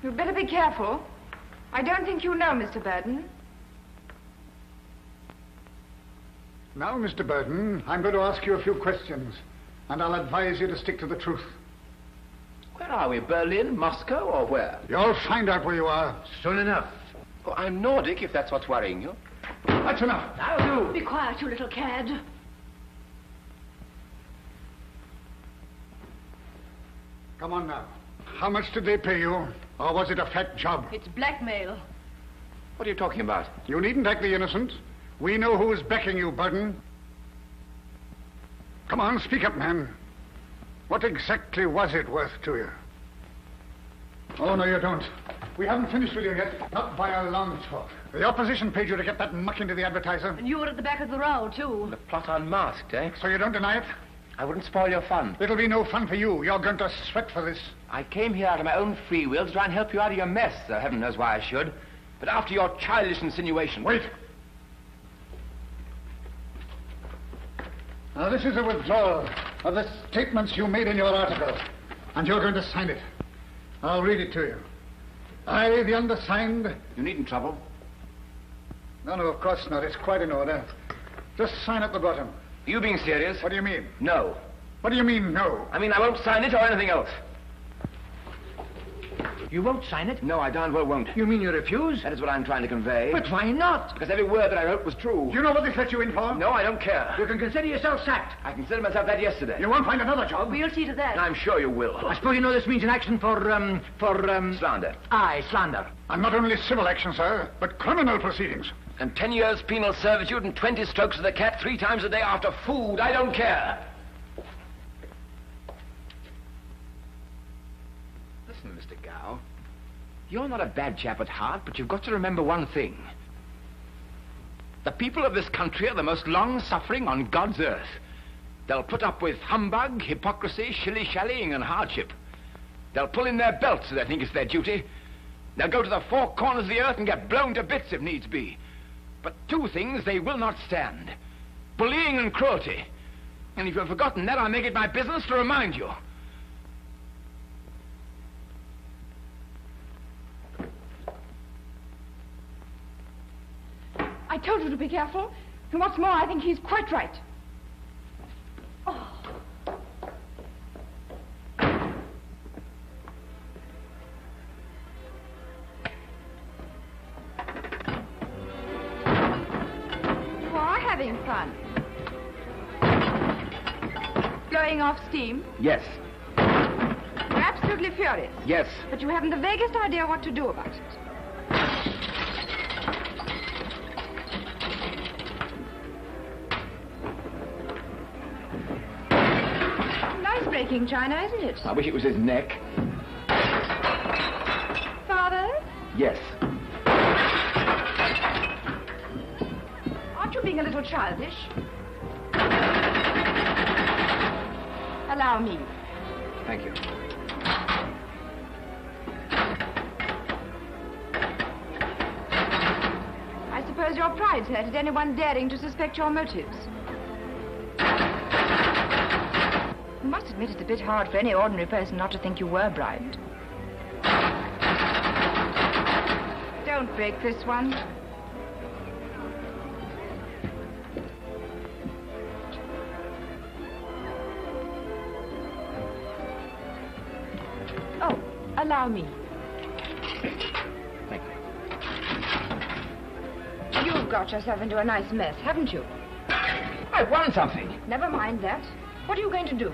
You'd better be careful. I don't think you know Mr. Burden. Now, Mr. Burden, I'm going to ask you a few questions, and I'll advise you to stick to the truth. Where are we? Berlin, Moscow, or where? You'll find out where you are soon enough. Oh, I'm Nordic, if that's what's worrying you. That's enough. Now do. Be quiet, you little cad. Come on now. How much did they pay you? Or was it a fat job? It's blackmail. What are you talking about? You needn't act the innocent. We know who's backing you, Burden. Come on, speak up, man. What exactly was it worth to you? Oh, no, you don't. We haven't finished with you yet. Not by a long shot. The opposition paid you to get that muck into the advertiser. And you were at the back of the row, too. The plot unmasked, eh? So you don't deny it? I wouldn't spoil your fun. It'll be no fun for you. You're going to sweat for this. I came here out of my own free will to try and help you out of your mess, though heaven knows why I should. But after your childish insinuation... Wait. Now, this is a withdrawal of the statements you made in your article. And you're going to sign it. I'll read it to you. I, the undersigned... You needn't trouble. No, of course not. It's quite in order. Just sign at the bottom. Are you being serious? What do you mean? No. What do you mean, no? I mean I won't sign it or anything else. You won't sign it? No, I darn well won't. You mean you refuse? That is what I'm trying to convey. But why not? Because every word that I wrote was true. You know what they let you in for? No, I don't care. You can consider yourself sacked. I considered myself that yesterday. You won't find another job. We'll see to that. I'm sure you will. I suppose you know this means an action for slander. Aye, slander. And not only civil action, sir, but criminal proceedings. And 10 years penal servitude and 20 strokes of the cat 3 times a day after food. I don't care. Listen, Mr. Gow. You're not a bad chap at heart, but you've got to remember one thing. The people of this country are the most long-suffering on God's earth. They'll put up with humbug, hypocrisy, shilly-shallying, and hardship. They'll pull in their belts if they think it's their duty. They'll go to the 4 corners of the earth and get blown to bits if needs be. But 2 things they will not stand. Bullying and cruelty. And if you've forgotten that, I'll make it my business to remind you. I told you to be careful. And what's more, I think he's quite right. Oh. You are having fun. Blowing off steam? Yes. You're absolutely furious. Yes. But you haven't the vaguest idea what to do about it. Breaking China, isn't it? I wish it was his neck. Father? Yes. Aren't you being a little childish? Allow me. Thank you. I suppose your pride's hurt at anyone daring to suspect your motives. You must admit it's a bit hard for any ordinary person not to think you were bribed. Don't break this one. Oh, allow me. Thank you. You've got yourself into a nice mess, haven't you? I've won something. Never mind that. What are you going to do?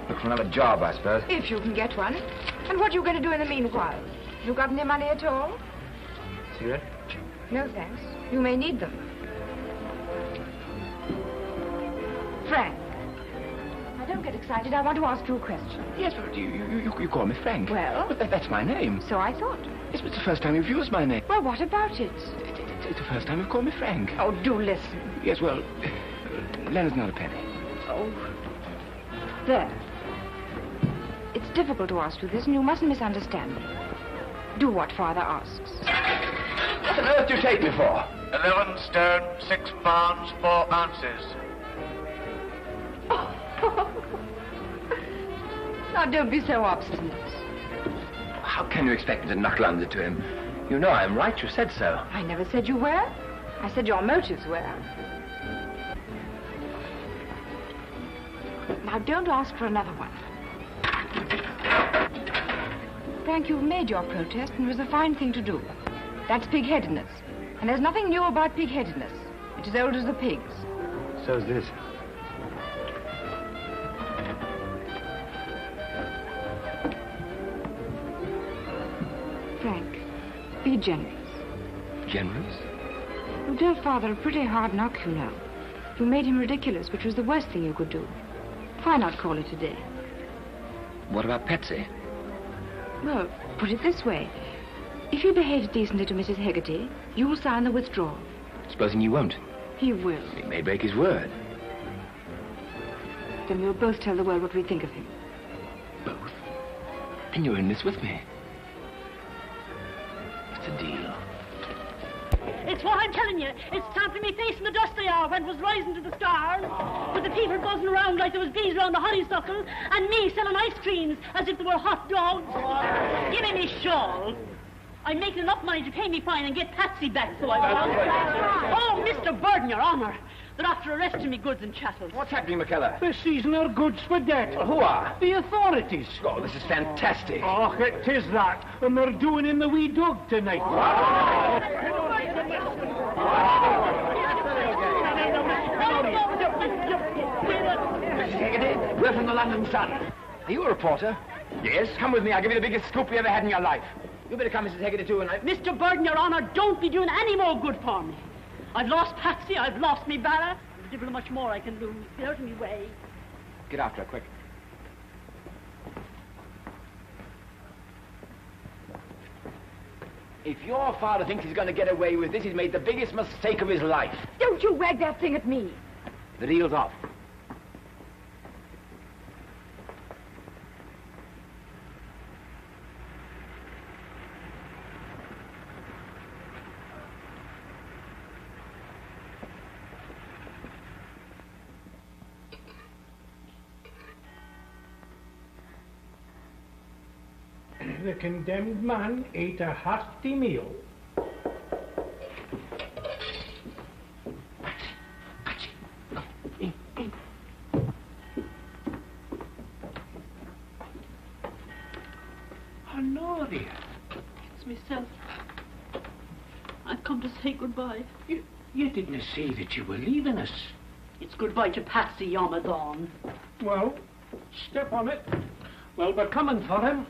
Look for another job, I suppose. If you can get one. And what are you going to do in the meanwhile? You got any money at all? Cigarette? No, thanks. You may need them. Frank. Now, don't get excited. I want to ask you a question. Yes, but you call me Frank. Well? But that's my name. So I thought. Yes, but it's the first time you've used my name. Well, what about it? It's the first time you've called me Frank. Oh, do listen. Yes, well, Leonard's not a penny. Oh. There. It's difficult to ask you this, and you mustn't misunderstand me. Do what Father asks. What on earth do you take me for? 11 stone, 6 pounds, 4 ounces. Now, don't be so obstinate. How can you expect me to knuckle under to him? You know I'm right. You said so. I never said you were. I said your motives were. Now, don't ask for another one. Frank, you've made your protest, and it was a fine thing to do. That's pig-headedness. And there's nothing new about pig-headedness. It's as old as the pigs. So's this. Frank, be generous. Generous? You dealt Father a pretty hard knock, you know. You made him ridiculous, which was the worst thing you could do. Why not call it a day? What about Patsy? Well, put it this way. If he behaves decently to Mrs. Hegarty, you'll sign the withdrawal. Supposing you won't? He will. He may break his word. Then we'll both tell the world what we think of him. Both? Then you're in this with me. It's a deal. It's what I'm telling you. It's stamping me face in the dust they are when it was rising to the stars. With the people buzzing around like there was bees around the honeysuckle, and me selling ice creams as if they were hot dogs. Give me me shawl. I'm making enough money to pay me fine and get Patsy back, so I will. Oh, Mr. Burden, Your Honour. They're after arresting me goods and chattels. What's happening, McKellar? They're seizing our goods for debt. Well, who are? The authorities. Oh, this is fantastic. Oh, it is that. And they're doing in the wee dog tonight. Mrs. Hegarty, we're from the London Sun. Are you a reporter? Yes. Come with me. I'll give you the biggest scoop you ever had in your life. You better come, Mrs. Hegarty, too, and Mr. Burden, Your Honour, don't be doing any more good for me. I've lost Patsy, I've lost me Bala. There's a devil much more I can lose. Get out of me way. Get after her, quick. If your father thinks he's going to get away with this, he's made the biggest mistake of his life. Don't you wag that thing at me. The deal's off. The condemned man ate a hearty meal. Honoria. It's myself. I've come to say goodbye. You didn't say that you were leaving us. It's goodbye to Patsy Yomadon. Well, step on it. Well, we're coming for him.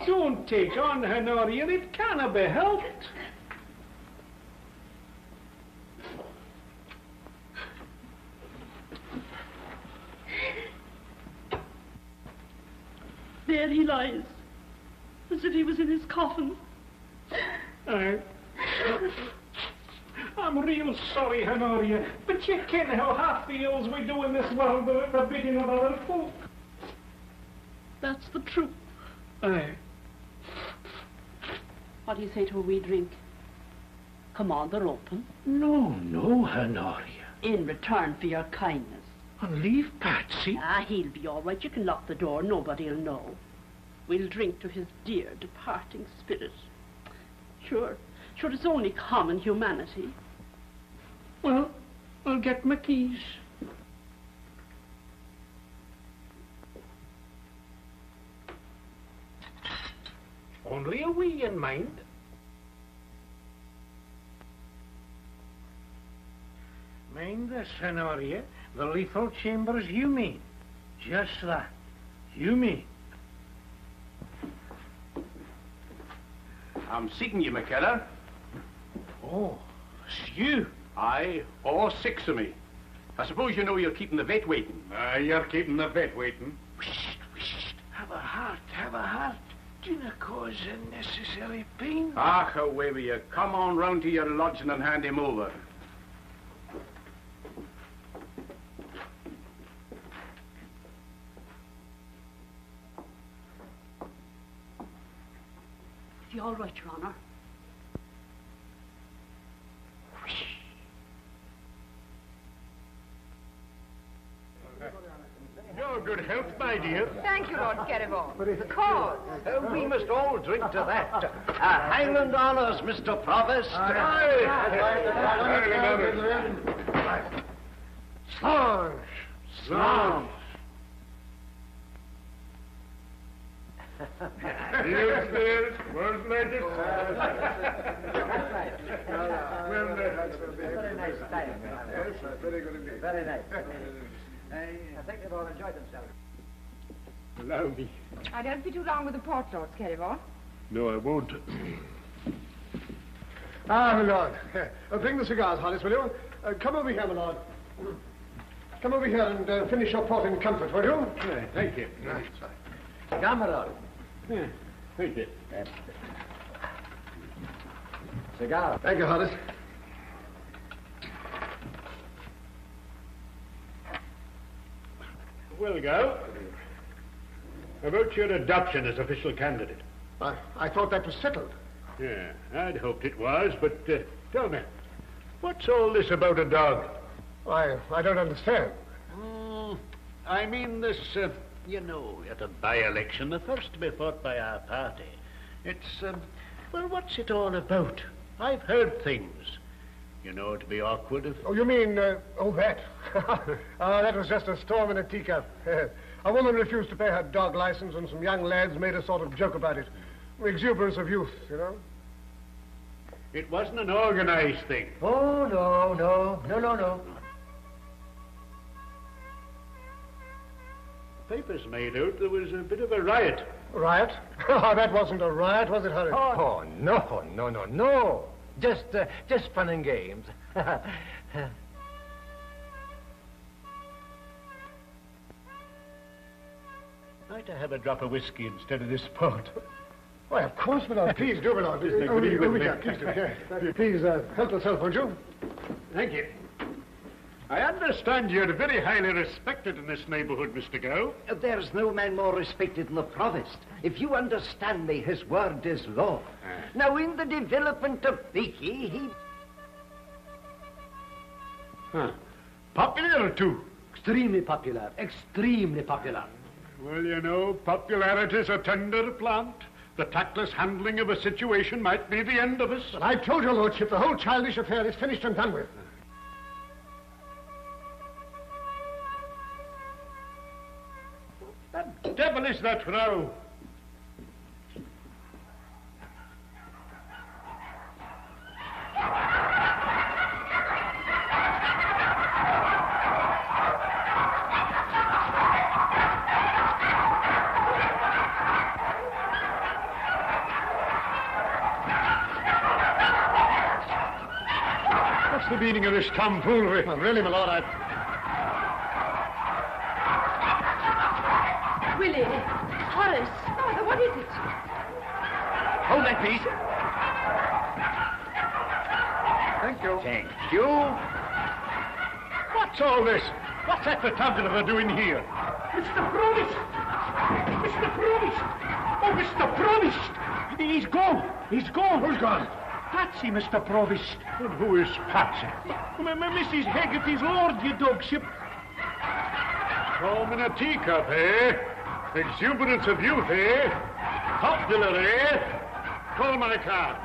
Don't take on, Honoria. It cannot be helped. There he lies, as if he was in his coffin. I'm real sorry, Honoria, but you ken how half the ills we do in this world are at the bidding of other folk. That's the truth. Aye. What do you say to a wee drink? Come on, they're open. No, Honoria. In return for your kindness. And leave Patsy? Ah, he'll be all right. You can lock the door. Nobody'll know. We'll drink to his dear departing spirit. Sure, it's only common humanity. Well, I'll get my keys. Only a wee in mind. Mind this, Honoria. The lethal chamber's you mean. Just that. You mean. I'm seeking you, McKellar. Oh, it's you. Aye, all 6 of me. I suppose you know you're keeping the vet waiting. Aye, you're keeping the vet waiting. Whisht. Have a heart. Do not cause unnecessary pain. Ah, away with you. Come on round to your lodging and hand him over. Is he all right, Your Honour? Your good health, my dear. Thank you, Lord Kerryvon. The cause. We must all drink to that. Highland honours, Mr. Provost. Slange. Yes, where's Legend? Very nice time. Yes, very good indeed. Very nice. I think they've all enjoyed themselves. Allow me. I don't be too long with the port, Lord Kerryvon. No, I won't. My lord. Bring the cigars, Hollis, will you? Come over here, my lord. Come over here and finish your port in comfort, will you? Thank you. Cigar, my lord. Thank you. Cigar. Thank you, Hollis. Well, go. About your adoption as official candidate. I thought that was settled. Yeah, I'd hoped it was, but tell me, what's all this about a dog? I don't understand. I mean this, you know, at a by-election, the first to be fought by our party. It's, well, what's it all about? I've heard things. You know, to be awkward if... Oh, you mean, that? That was just a storm in a teacup. A woman refused to pay her dog license, and some young lads made a sort of joke about it. Exuberance of youth, you know. It wasn't an organized thing. Oh, no. Papers made out there was a bit of a riot. Riot? Oh, that wasn't a riot, was it, Harry? Oh, no. Just fun and games. Might I have a drop of whiskey instead of this port? Why, of course, my lord. Please do, my lord. Please do. Please, help yourself, won't you? Thank you. I understand you're very highly respected in this neighborhood, Mr. Gow. There's no man more respected than the Provost. If you understand me, his word is law. Now, in the development of Vicky, he... Popular, too? Extremely popular. Well, you know, popularity's a tender plant. The tactless handling of a situation might be the end of us. But I've told your lordship the whole childish affair is finished and done with. The devil is that row? What's the meaning of this tomfoolery? Well, really, my lord, Willie, Horace, Father, what is it? Hold that, please. Thank you. Thank you. What's all this? What's that photographer doing here? Mr. Provost! Mr. Provost! Oh, Mr. Provost! He's gone. He's gone. Who's gone? Patsy, Mr. Provost. And who is Patsy? Mrs. Haggerty's lord, your dogship. Home in a teacup, eh? Exuberance of youth, eh? Popular, eh? Call my card.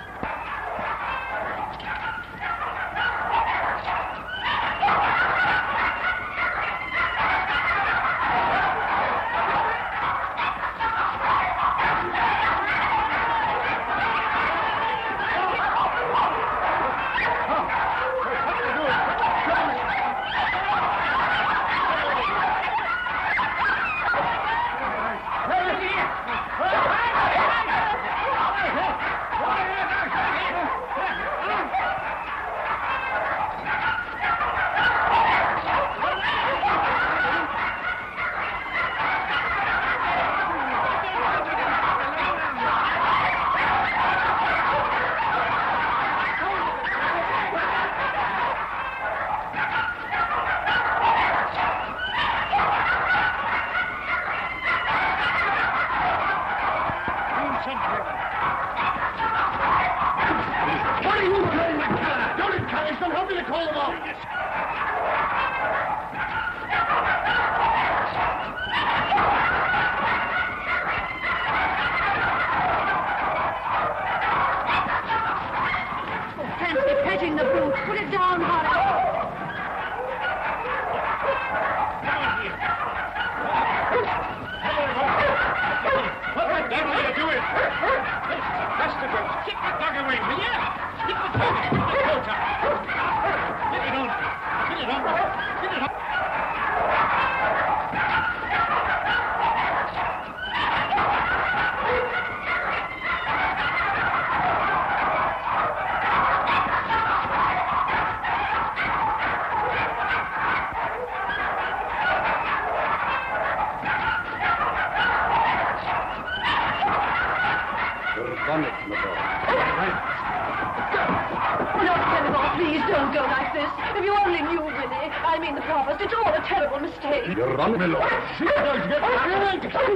You're running, my lord. Excuse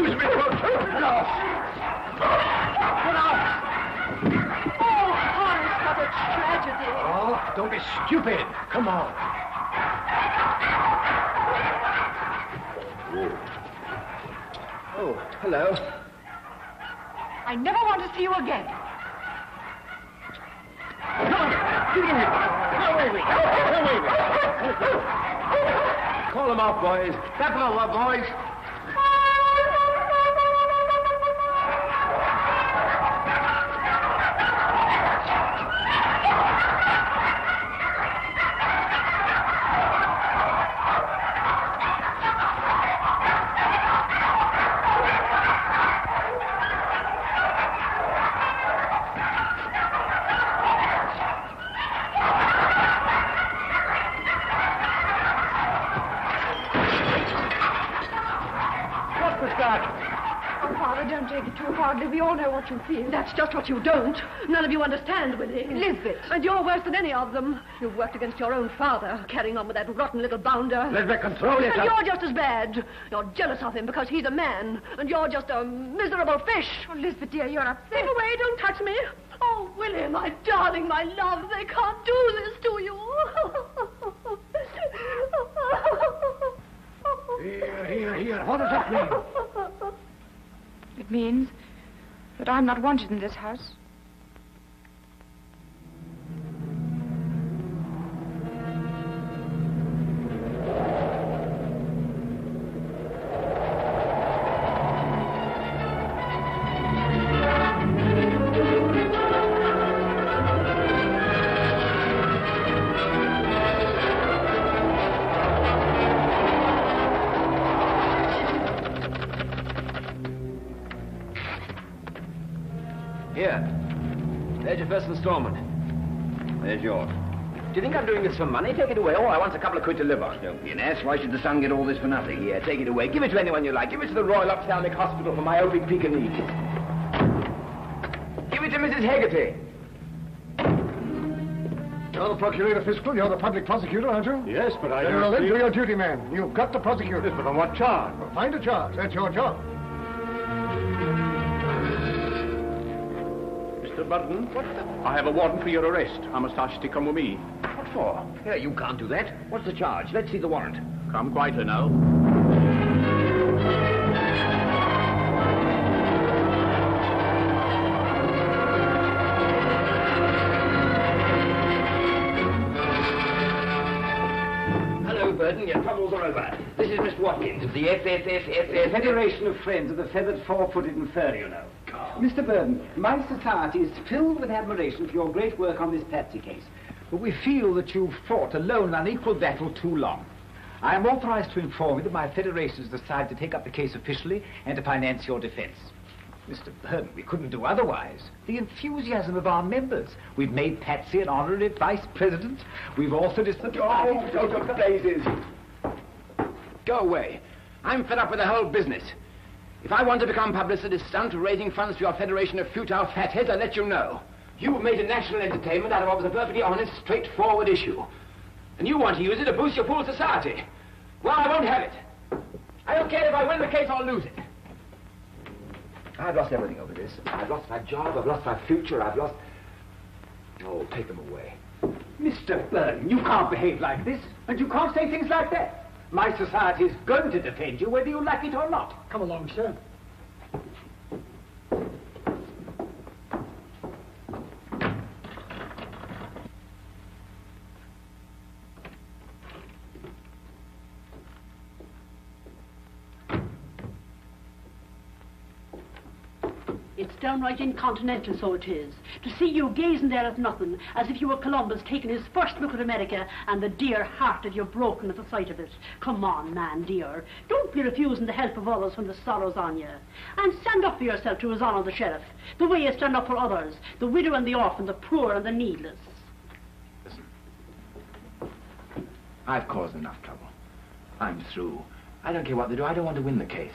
me, folks. No. Get out! Oh, Horace, what a tragedy. Oh, don't be stupid. Come on. Oh, hello. I never want to see you again. Call them off, boys. Step over, boys. We all know what you feel. That's just what you don't. None of you understand, Willie. Lisbeth. And you're worse than any of them. You've worked against your own father, carrying on with that rotten little bounder. Lisbeth, control yourself. And you're just as bad. You're jealous of him because he's a man, and you're just a miserable fish. Oh, Lisbeth, dear, you're upset. Stay away, don't touch me. Oh, Willie, my darling, my love, they can't do this to you. Here. What does that mean? It means that I'm not wanted in this house. Here. There's your first installment. There's yours. Do you think I'm doing this for money? Take it away. Oh, I want a couple of quid to live on. Don't be an ass. Why should the son get all this for nothing? Here, take it away. Give it to anyone you like. Give it to the Royal Ophthalmic Hospital for myopic Pekingese. Give it to Mrs. Haggerty. You're the procurator fiscal, you're the public prosecutor, aren't you? Yes, but I Then don't well, then see- do your duty, man. You've got to prosecute. Yes, but on what charge? Well, find a charge. That's your job. Mr. Burden, I have a warrant for your arrest. I must ask you to come with me. What for? Yeah, you can't do that. What's the charge? Let's see the warrant. Come quietly now. Hello, Burden. Your troubles are over. This is Mr. Watkins of the FFFFF... Federation of Friends of the Feathered Four-Footed and Fur, you know. Mr. Burden, my society is filled with admiration for your great work on this Patsy case, but we feel that you've fought a lone and unequal battle too long. I am authorized to inform you that my federation has decided to take up the case officially and to finance your defense. Mr. Burden, we couldn't do otherwise. The enthusiasm of our members. We've made Patsy an honorary vice president. We've also Go blazes. Go away. I'm fed up with the whole business. If I want to become publicity stunt raising funds for your federation of futile fatheads, I'll let you know. You've made a national entertainment out of what was a perfectly honest, straightforward issue. And you want to use it to boost your fool society. Well, I won't have it. I don't care if I win the case or lose it. I've lost everything over this. I've lost my job, I've lost my future, I've lost... Oh, take them away. Mr. Burden, you can't behave like this, and you can't say things like that. My society is going to defend you whether you like it or not. Come along, sir. It's downright incontinental, so it is. To see you gazing there at nothing, as if you were Columbus taking his first look at America, and the dear heart that you're broken at the sight of it. Come on, man, dear. Don't be refusing the help of others when the sorrow's on you. And stand up for yourself to His Honour the Sheriff, the way you stand up for others, the widow and the orphan, the poor and the needless. Listen. I've caused enough trouble. I'm through. I don't care what they do. I don't want to win the case.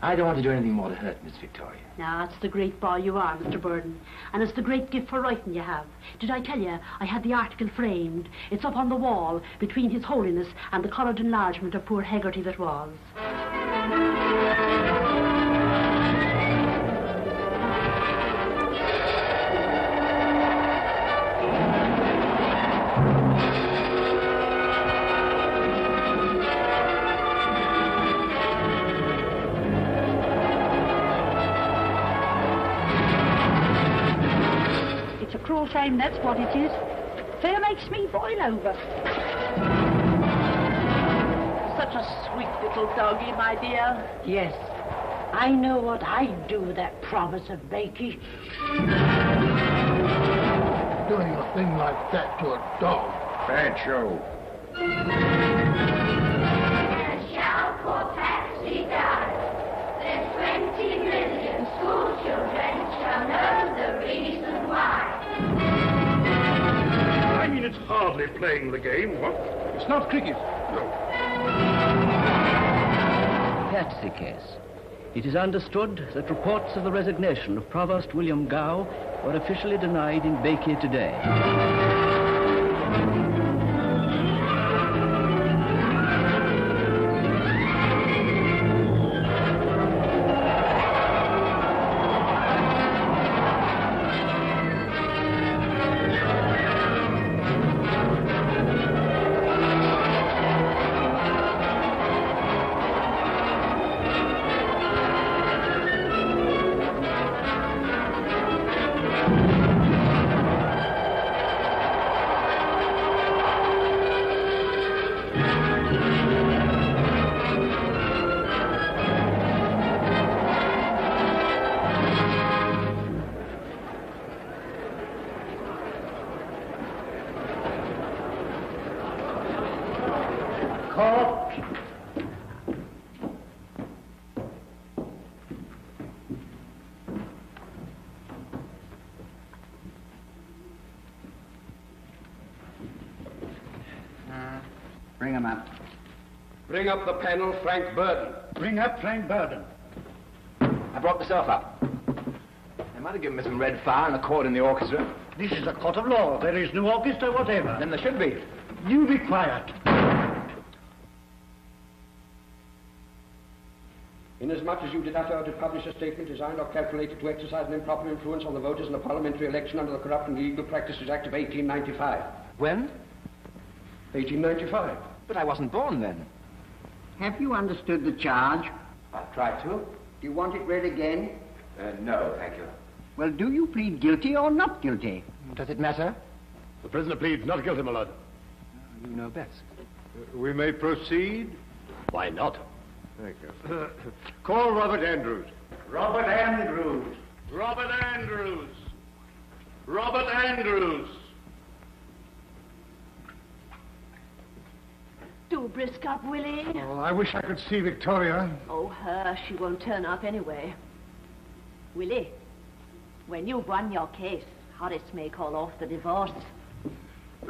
I don't want to do anything more to hurt Miss Victoria. Now, that's the great boy you are, Mr. Burden. And it's the great gift for writing you have. Did I tell you I had the article framed? It's up on the wall between His Holiness and the coloured enlargement of poor Hegarty that was. Cruel shame, that's what it is. Fair makes me boil over. Such a sweet little doggy, my dear. Yes, I know what I'd do with that promise of Bakey. Doing a thing like that to a dog. Bad show. And shall poor Patsy die, then 20 million school children shall know the reason why. I mean, it's hardly playing the game, what? It's not cricket. No. Patsy case. It is understood that reports of the resignation of Provost William Gow were officially denied in Bakey today. Bring him up. Bring up the panel, Frank Burden. Bring up Frank Burden. I brought myself up. I might have given me some red fire and a chord in the orchestra. This is a court of law. There is no orchestra whatever. Then there should be. You be quiet. Inasmuch as you did utter or to publish a statement designed or calculated to exercise an improper influence on the voters in a parliamentary election under the Corrupt and Illegal Practices Act of 1895. When? 1895. But I wasn't born then. Have you understood the charge? I've tried to. Do you want it read again? No, thank you. Well, do you plead guilty or not guilty? Does it matter? The prisoner pleads not guilty, my lord. You know best. We may proceed? Why not? Thank you. Call Robert Andrews. Robert Andrews. Robert Andrews. Robert Andrews. Do brisk up, Willie. Oh, I wish I could see Victoria. Oh, her. She won't turn up anyway. Willie, when you've won your case, Horace may call off the divorce.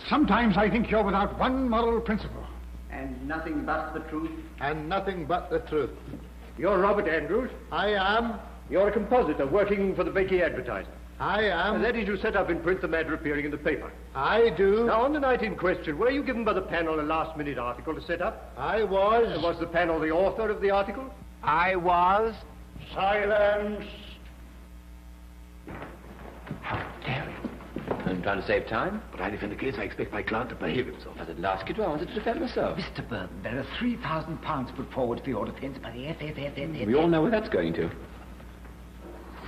Sometimes I think you're without one moral principle. And nothing but the truth? And nothing but the truth. You're Robert Andrews. I am. You're a compositor working for the Bakey Advertiser. I am. And that is, you set up in print the matter appearing in the paper. I do. Now, on the night in question, were you given by the panel a last-minute article to set up? I was. And was the panel the author of the article? I was. Silence. How dare you? I'm trying to save time. But I defend the case. I expect my client to behave himself. I didn't ask you to. I wanted to defend myself. Mr. Burton, there are £3,000 put forward for your defence by the FFFF. We all know where that's going to.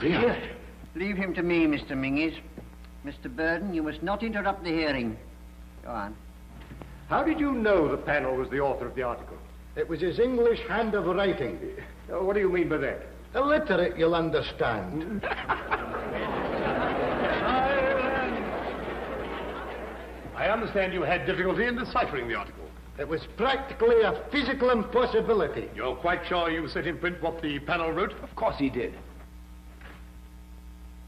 Really? Leave him to me, Mr. Minges. Mr. Burden, you must not interrupt the hearing. Go on. How did you know the panel was the author of the article? It was his English hand of writing. What do you mean by that? Illiterate, you'll understand. I understand you had difficulty in deciphering the article. It was practically a physical impossibility. You're quite sure you set in print what the panel wrote? Of course he did.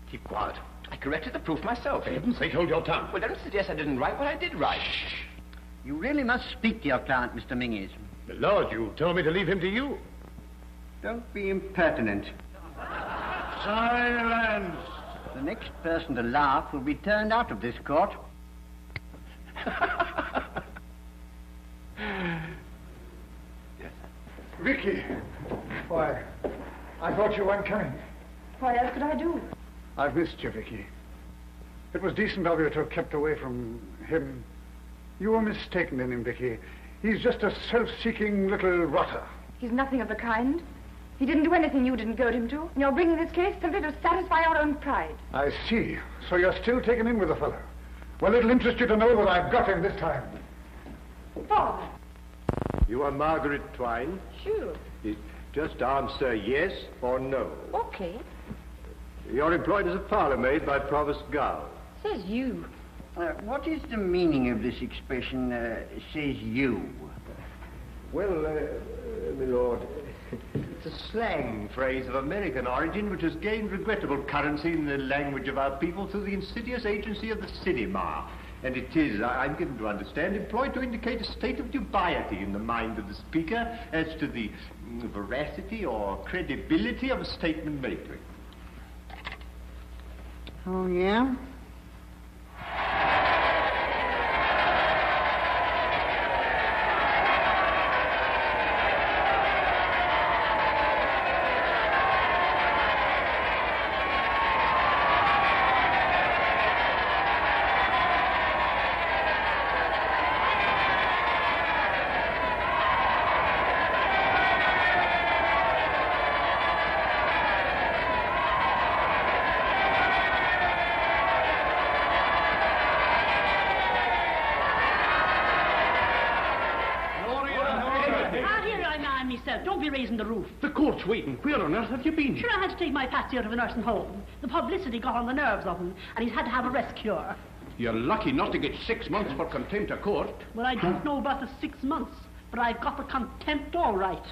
Keep quiet. I corrected the proof myself. For heaven's sake, hold your tongue. Well, don't suggest I didn't write what I did write. Shh. You really must speak to your client, Mr. Minges. My lord, you told me to leave him to you. Don't be impertinent. Silence. The next person to laugh will be turned out of this court. Yes. Vicky! Why, I thought you weren't coming. What else could I do? I've missed you, Vicky. It was decent of you to have kept away from him. You were mistaken in him, Vicky. He's just a self-seeking little rotter. He's nothing of the kind. He didn't do anything you didn't goad him to. And you're bringing this case simply to satisfy your own pride. I see. So you're still taken in with the fellow. Well, it'll interest you to know that I've got him this time. Father. You are Margaret Twine? Sure. Just answer yes or no. Okay. You're employed as a parlour maid by Provost Gow. Says you. What is the meaning of this expression, says you? Well, my lord, it's a slang phrase of American origin which has gained regrettable currency in the language of our people through the insidious agency of the cinema. And it is, I'm given to understand, employed to indicate a state of dubiety in the mind of the speaker as to the veracity or credibility of a statement made to him. Oh, yeah? Don't be raising the roof. The court's waiting. Where on earth have you been? Sure, I had to take my Patsy out of a nursing home. The publicity got on the nerves of him, and he's had to have a rest cure. You're lucky not to get 6 months for contempt of court. Well, I don't know about the 6 months, but I've got the contempt all right.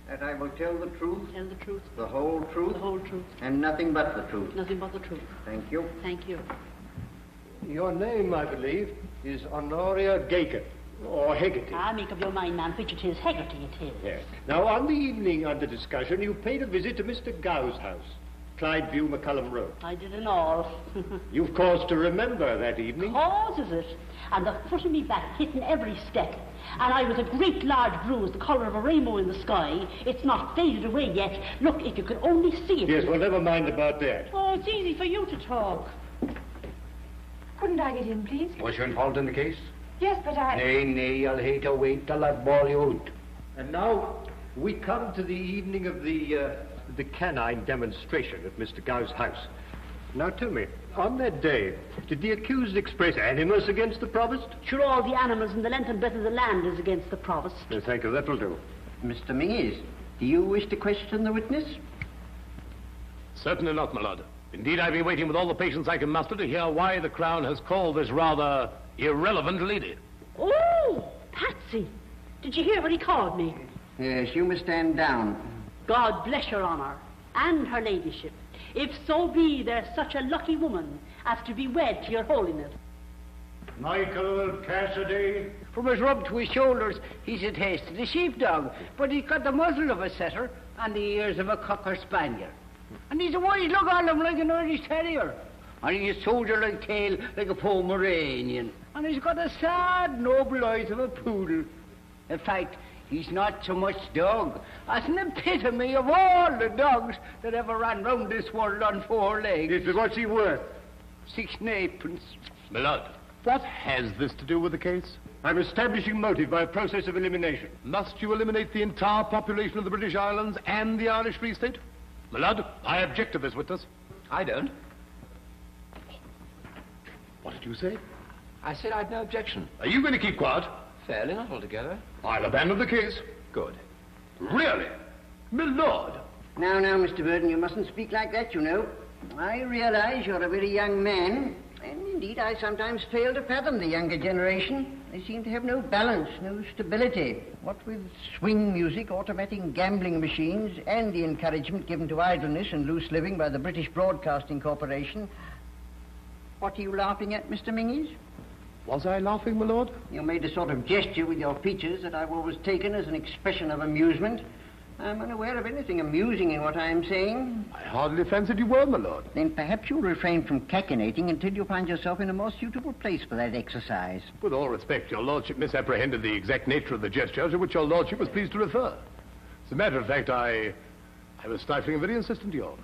That I will tell the truth? Tell the truth. The whole truth? The whole truth. And nothing but the truth? Nothing but the truth. Thank you. Thank you. Your name, I believe, is Honoria Gaker, or Hegarty. Ah, make up your mind, man, which it is. Hegarty it is. Yes. Now, on the evening under discussion, you paid a visit to Mr. Gow's house. Clydeview McCullum Road. I did an all. You've cause to remember that evening. Cause, is it? And the foot of me back hitting every step. And I was a great large bruise, the colour of a rainbow in the sky. It's not faded away yet. Look, if you could only see it. Yes, well, never mind about that. Oh, it's easy for you to talk. Couldn't I get in, please? Was you involved in the case? Yes, but I... Nay, you'll hate to wait till I bawl you out. And now we come to the evening of the canine demonstration at Mr. Gow's house. Now tell me, on that day, did the accused express animus against the provost? Sure, all the animals in the length and breadth of the land is against the provost. No, thank you, that'll do. Mr. Mingies, do you wish to question the witness? Certainly not, my lord. Indeed, I've been waiting with all the patience I can muster to hear why the Crown has called this rather irrelevant lady. Oh, Patsy. Did you hear what he called me? Yes, you must stand down. God bless your honour, and her ladyship. If so be there's such a lucky woman as to be wed to your holiness. Michael Cassidy. From his rub to his shoulders, he's a tasty sheepdog, but he's got the muzzle of a setter and the ears of a cocker spaniel. And he's a wise look on him like an Irish terrier. And he's a soldier-like tail like a Pomeranian. And he's got the sad, noble eyes of a poodle. In fact, he's not so much dog as an epitome of all the dogs that ever ran round this world on four legs. Yes, but what's he worth? 6 and 8pence. My lord, what has this to do with the case? I'm establishing motive by a process of elimination. Must you eliminate the entire population of the British Islands and the Irish Free State? My lord, I object to this witness. I don't. What did you say? I said I'd no objection. Are you going to keep quiet? Fairly, not altogether. I'll abandon the case. Good. Really? My lord. Now, Mr. Burden, you mustn't speak like that, you know. I realize you're a very young man, and indeed I sometimes fail to fathom the younger generation. They seem to have no balance, no stability. What with swing music, automatic gambling machines, and the encouragement given to idleness and loose living by the British Broadcasting Corporation. What are you laughing at, Mr. Mingies? Was I laughing, my lord? You made a sort of gesture with your features that I've always taken as an expression of amusement. I'm unaware of anything amusing in what I am saying. I hardly fancied you were, my lord. Then perhaps you'll refrain from cachinnating until you find yourself in a more suitable place for that exercise. With all respect, your lordship misapprehended the exact nature of the gesture to which your lordship was pleased to refer. As a matter of fact, I was stifling a very insistent yawn.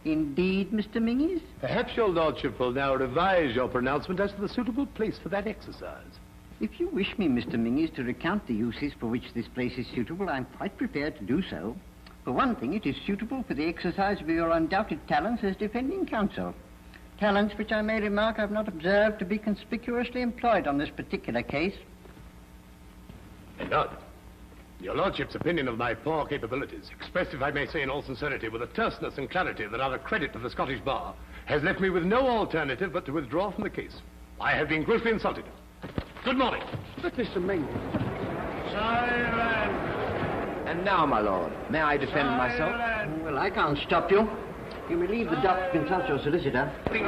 Indeed, Mr. Mingies? Perhaps your lordship will now revise your pronouncement as to the suitable place for that exercise. If you wish me, Mr. Mingies, to recount the uses for which this place is suitable, I'm quite prepared to do so. For one thing, it is suitable for the exercise of your undoubted talents as defending counsel. Talents which I may remark I've not observed to be conspicuously employed on this particular case. My lord, your lordship's opinion of my poor capabilities, expressed, if I may say in all sincerity, with a terseness and clarity that are a credit to the Scottish bar, has left me with no alternative but to withdraw from the case. I have been grossly insulted. Good morning. But Mr. Mingies. Silence! And now, my lord, may I defend myself? Well, I can't stop you. You may leave the dock to consult your solicitor. The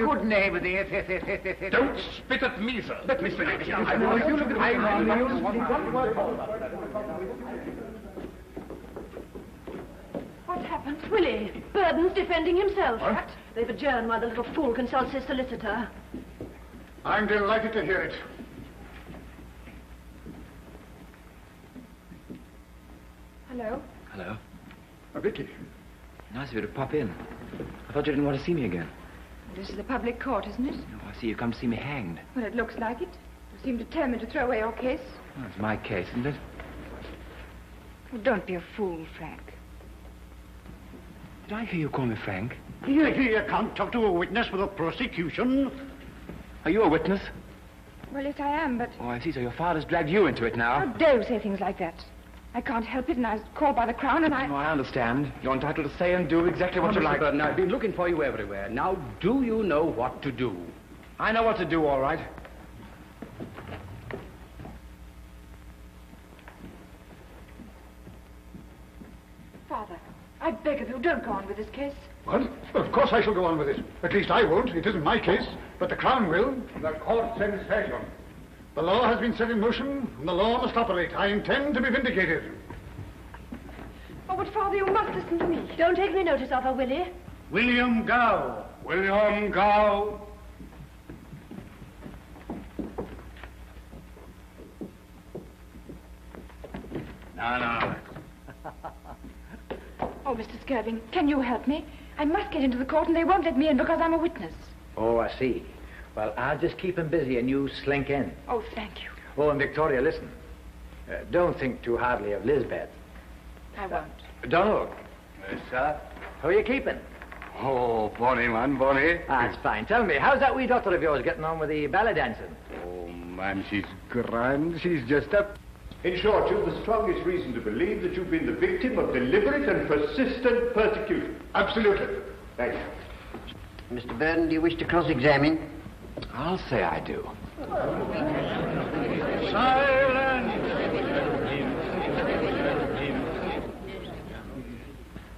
good name of the... Don't spit at me, sir. Mr. What happened? Willie, Burden's defending himself. What? They've adjourned while the little fool consults his solicitor. I'm delighted to hear it. Hello? Hello. Vicky. Nice of you to pop in. I thought you didn't want to see me again. This is the public court, isn't it? Oh, I see you come to see me hanged. Well, it looks like it. You seem determined to throw away your case. Well, it's my case, isn't it? Well, don't be a fool, Frank. Did I hear you call me Frank? You can't talk to a witness with a prosecution. Are you a witness? Well, yes, I am, but... Oh, I see. So your father's dragged you into it now. How dare you say things like that? I can't help it, and I was called by the Crown, and I... No, I understand. You're entitled to say and do exactly what you Mr. like. Burden, I've been looking for you everywhere. Now, do you know what to do? I know what to do, all right. Father, I beg of you, don't go on with this case. Well, of course I shall go on with it. At least I won't. It isn't my case. But the Crown will. The court sends session. The law has been set in motion, and the law must operate. I intend to be vindicated. Oh, but Father, you must listen to me. Don't take any notice of her, Willie. William Gow. William Gow. No. Oh, Mr. Skirving, can you help me? I must get into the court and they won't let me in because I'm a witness. Oh, I see. Well, I'll just keep him busy and you slink in. Oh, thank you. Oh, and Victoria, listen. Don't think too hardly of Lisbeth. I won't. Donald. Yes, sir? How are you keeping? Oh, bonny, man, bonny. That's fine. Tell me, how's that wee daughter of yours getting on with the ballet dancing? Oh, man, she's grand. She's just up. In short, you've the strongest reason to believe that you've been the victim of deliberate and persistent persecution. Absolutely. Thank you. Mr. Burden, do you wish to cross-examine? I'll say I do.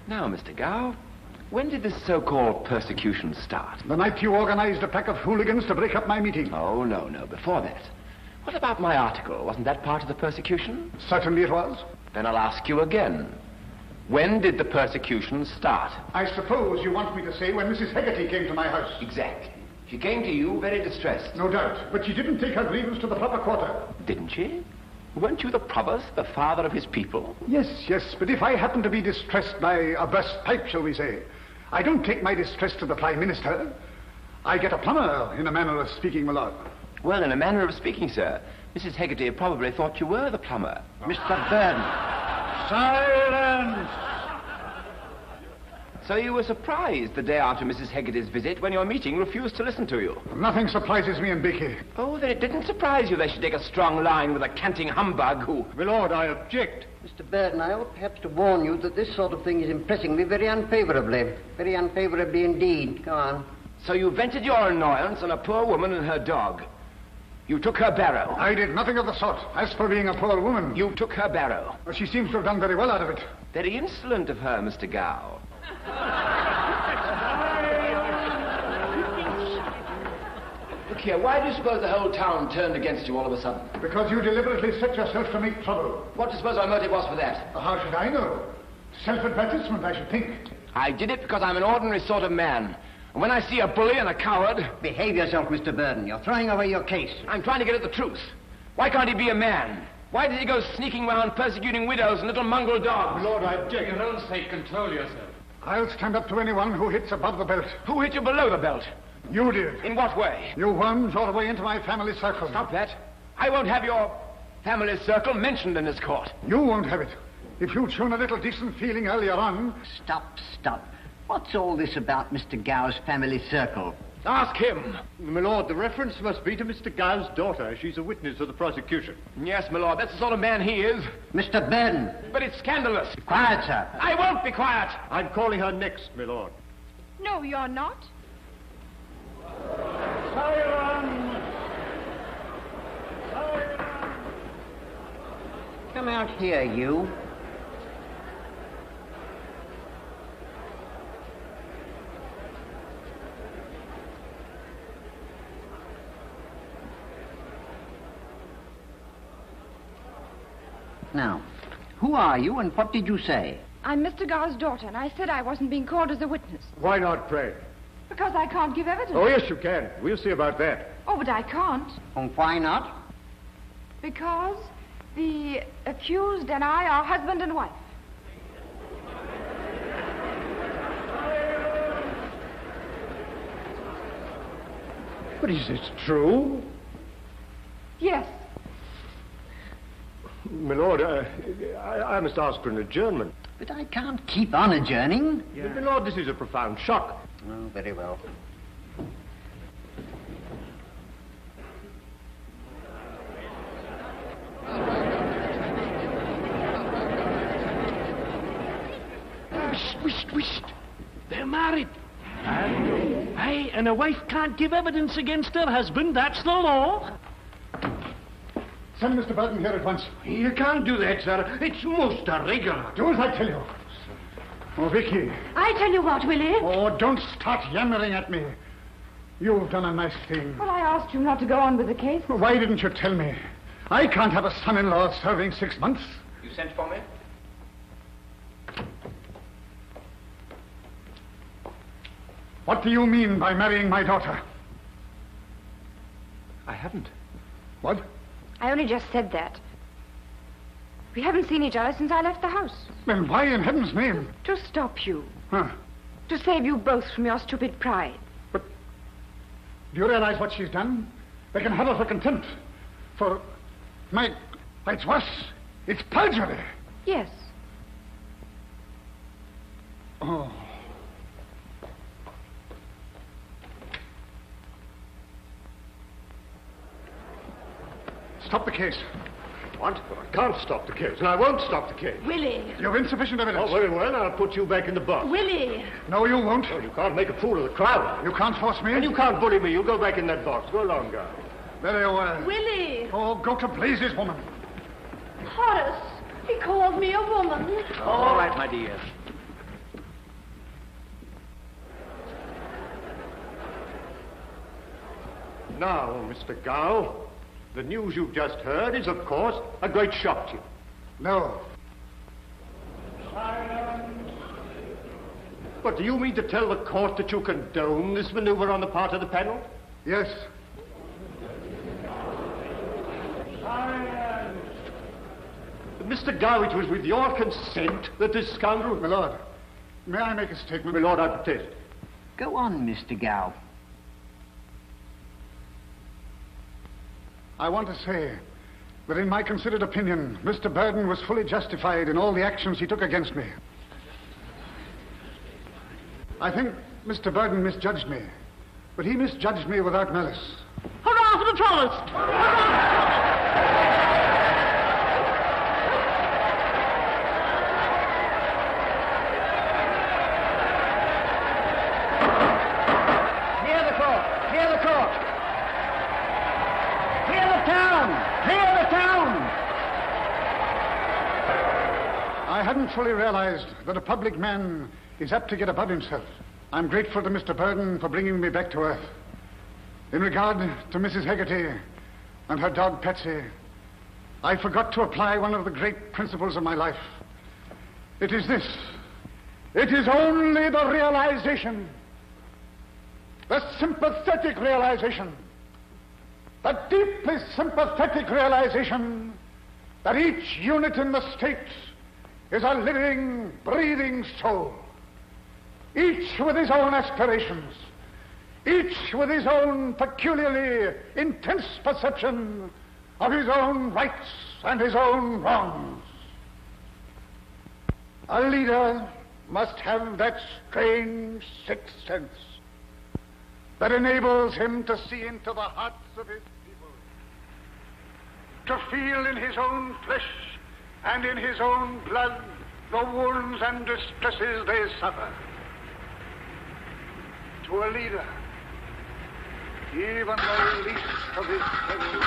Now, Mr. Gow, when did this so-called persecution start? The night you organized a pack of hooligans to break up my meeting. Oh, no, before that. What about my article? Wasn't that part of the persecution? Certainly it was. Then I'll ask you again. When did the persecution start? I suppose you want me to say when Mrs. Hegarty came to my house. Exactly. She came to you very distressed. No doubt. But she didn't take her grievance to the proper quarter. Didn't she? Weren't you the provost, the father of his people? Yes. But if I happen to be distressed by a burst pipe, shall we say, I don't take my distress to the Prime Minister. I get a plumber, in a manner of speaking, my lord. Well, in a manner of speaking, sir, Mrs. Hegarty probably thought you were the plumber. Mr. Burden. Silence! So you were surprised the day after Mrs. Hegarty's visit when your meeting refused to listen to you? Nothing surprises me in Becky. Oh, then it didn't surprise you they should take a strong line with a canting humbug who... My lord, I object. Mr. Burden, I ought perhaps to warn you that this sort of thing is impressing me very unfavourably. Very unfavourably indeed. Go on. So you vented your annoyance on a poor woman and her dog. You took her barrow. I did nothing of the sort. As for being a poor woman... You took her barrow. Well, she seems to have done very well out of it. Very insolent of her, Mr. Gow. Look here, why do you suppose the whole town turned against you all of a sudden? Because you deliberately set yourself to make trouble. What do you suppose my motive was for that? How should I know? Self-advertisement, I should think. I did it because I'm an ordinary sort of man. And when I see a bully and a coward... Behave yourself, Mr. Burden. You're throwing away your case. I'm trying to get at the truth. Why can't he be a man? Why does he go sneaking round persecuting widows and little mongrel dogs? My lord, I object. For your own sake, control yourself. I'll stand up to anyone who hits above the belt. Who hit you below the belt? You did. In what way? You wormed your way into my family circle. Stop that. I won't have your family circle mentioned in this court. You won't have it. If you'd shown a little decent feeling earlier on... Stop. What's all this about Mr. Gow's family circle? Ask him. My lord, the reference must be to Mr. Gow's daughter. She's a witness of the prosecution. Yes, my lord, that's the sort of man he is. Mr. Burden. But it's scandalous. Quiet, sir. I won't be quiet. I'm calling her next, my lord. No, you're not. Silence! Come out here, you. Now, who are you and what did you say? I'm Mr. Gow's daughter, and I said I wasn't being called as a witness. Why not, pray? Because I can't give evidence. Oh, yes, you can. We'll see about that. Oh, but I can't. And why not? Because the accused and I are husband and wife. But is this true? Yes. My lord, I must ask for an adjournment. But I can't keep on adjourning. My lord, this is a profound shock. Oh, very well. Wisht. They're married. Hey, and a wife can't give evidence against her husband. That's the law. Send Mr. Burton here at once. You can't do that, sir. It's most irregular. Do as I tell you. Oh, Vicky. I tell you what, Willie. Oh, don't start yammering at me. You've done a nice thing. Well, I asked you not to go on with the case. Why didn't you tell me? I can't have a son-in-law serving 6 months. You sent for me? What do you mean by marrying my daughter? I haven't. What? I only just said that. We haven't seen each other since I left the house. Then why in heaven's name? To stop you. Huh. To save you both from your stupid pride. Do you realize what she's done? They can have her for contempt. For... It's worse. It's perjury. Yes. Oh. Stop the case. What? I can't stop the case, and I won't stop the case. Willie! You've insufficient evidence. Oh, very well. I'll put you back in the box. Willie! No, you won't. Oh, you can't make a fool of the crowd. You can't force me. And you can't bully me. You'll go back in that box. Go along, guy. Very well. Willie! Oh, go to blazes, woman. Horace, he called me a woman. All right, my dear. Now, Mr. Gow, the news you've just heard is, of course, a great shock to you. No. But do you mean to tell the court that you condone this maneuver on the part of the panel? Yes. Mr. Gow, it was with your consent that this scoundrel... My lord, may I make a statement? My lord, I protest. Go on, Mr. Gow. I want to say that in my considered opinion, Mr. Burden was fully justified in all the actions he took against me. I think Mr. Burden misjudged me, but he misjudged me without malice. Hurrah for the provost! Clear the court! Clear the court! Clear the town! Clear the town! I hadn't fully realized that a public man is apt to get above himself. I'm grateful to Mr. Burden for bringing me back to earth. In regard to Mrs. Hegarty and her dog Patsy, I forgot to apply one of the great principles of my life. It is this. It is only the realization, the sympathetic realization, the deeply sympathetic realization that each unit in the state is a living, breathing soul, each with his own aspirations, each with his own peculiarly intense perception of his own rights and his own wrongs. A leader must have that strange sixth sense that enables him to see into the hearts of his people, to feel in his own flesh and in his own blood the wounds and distresses they suffer. To a leader, even the least of his enemies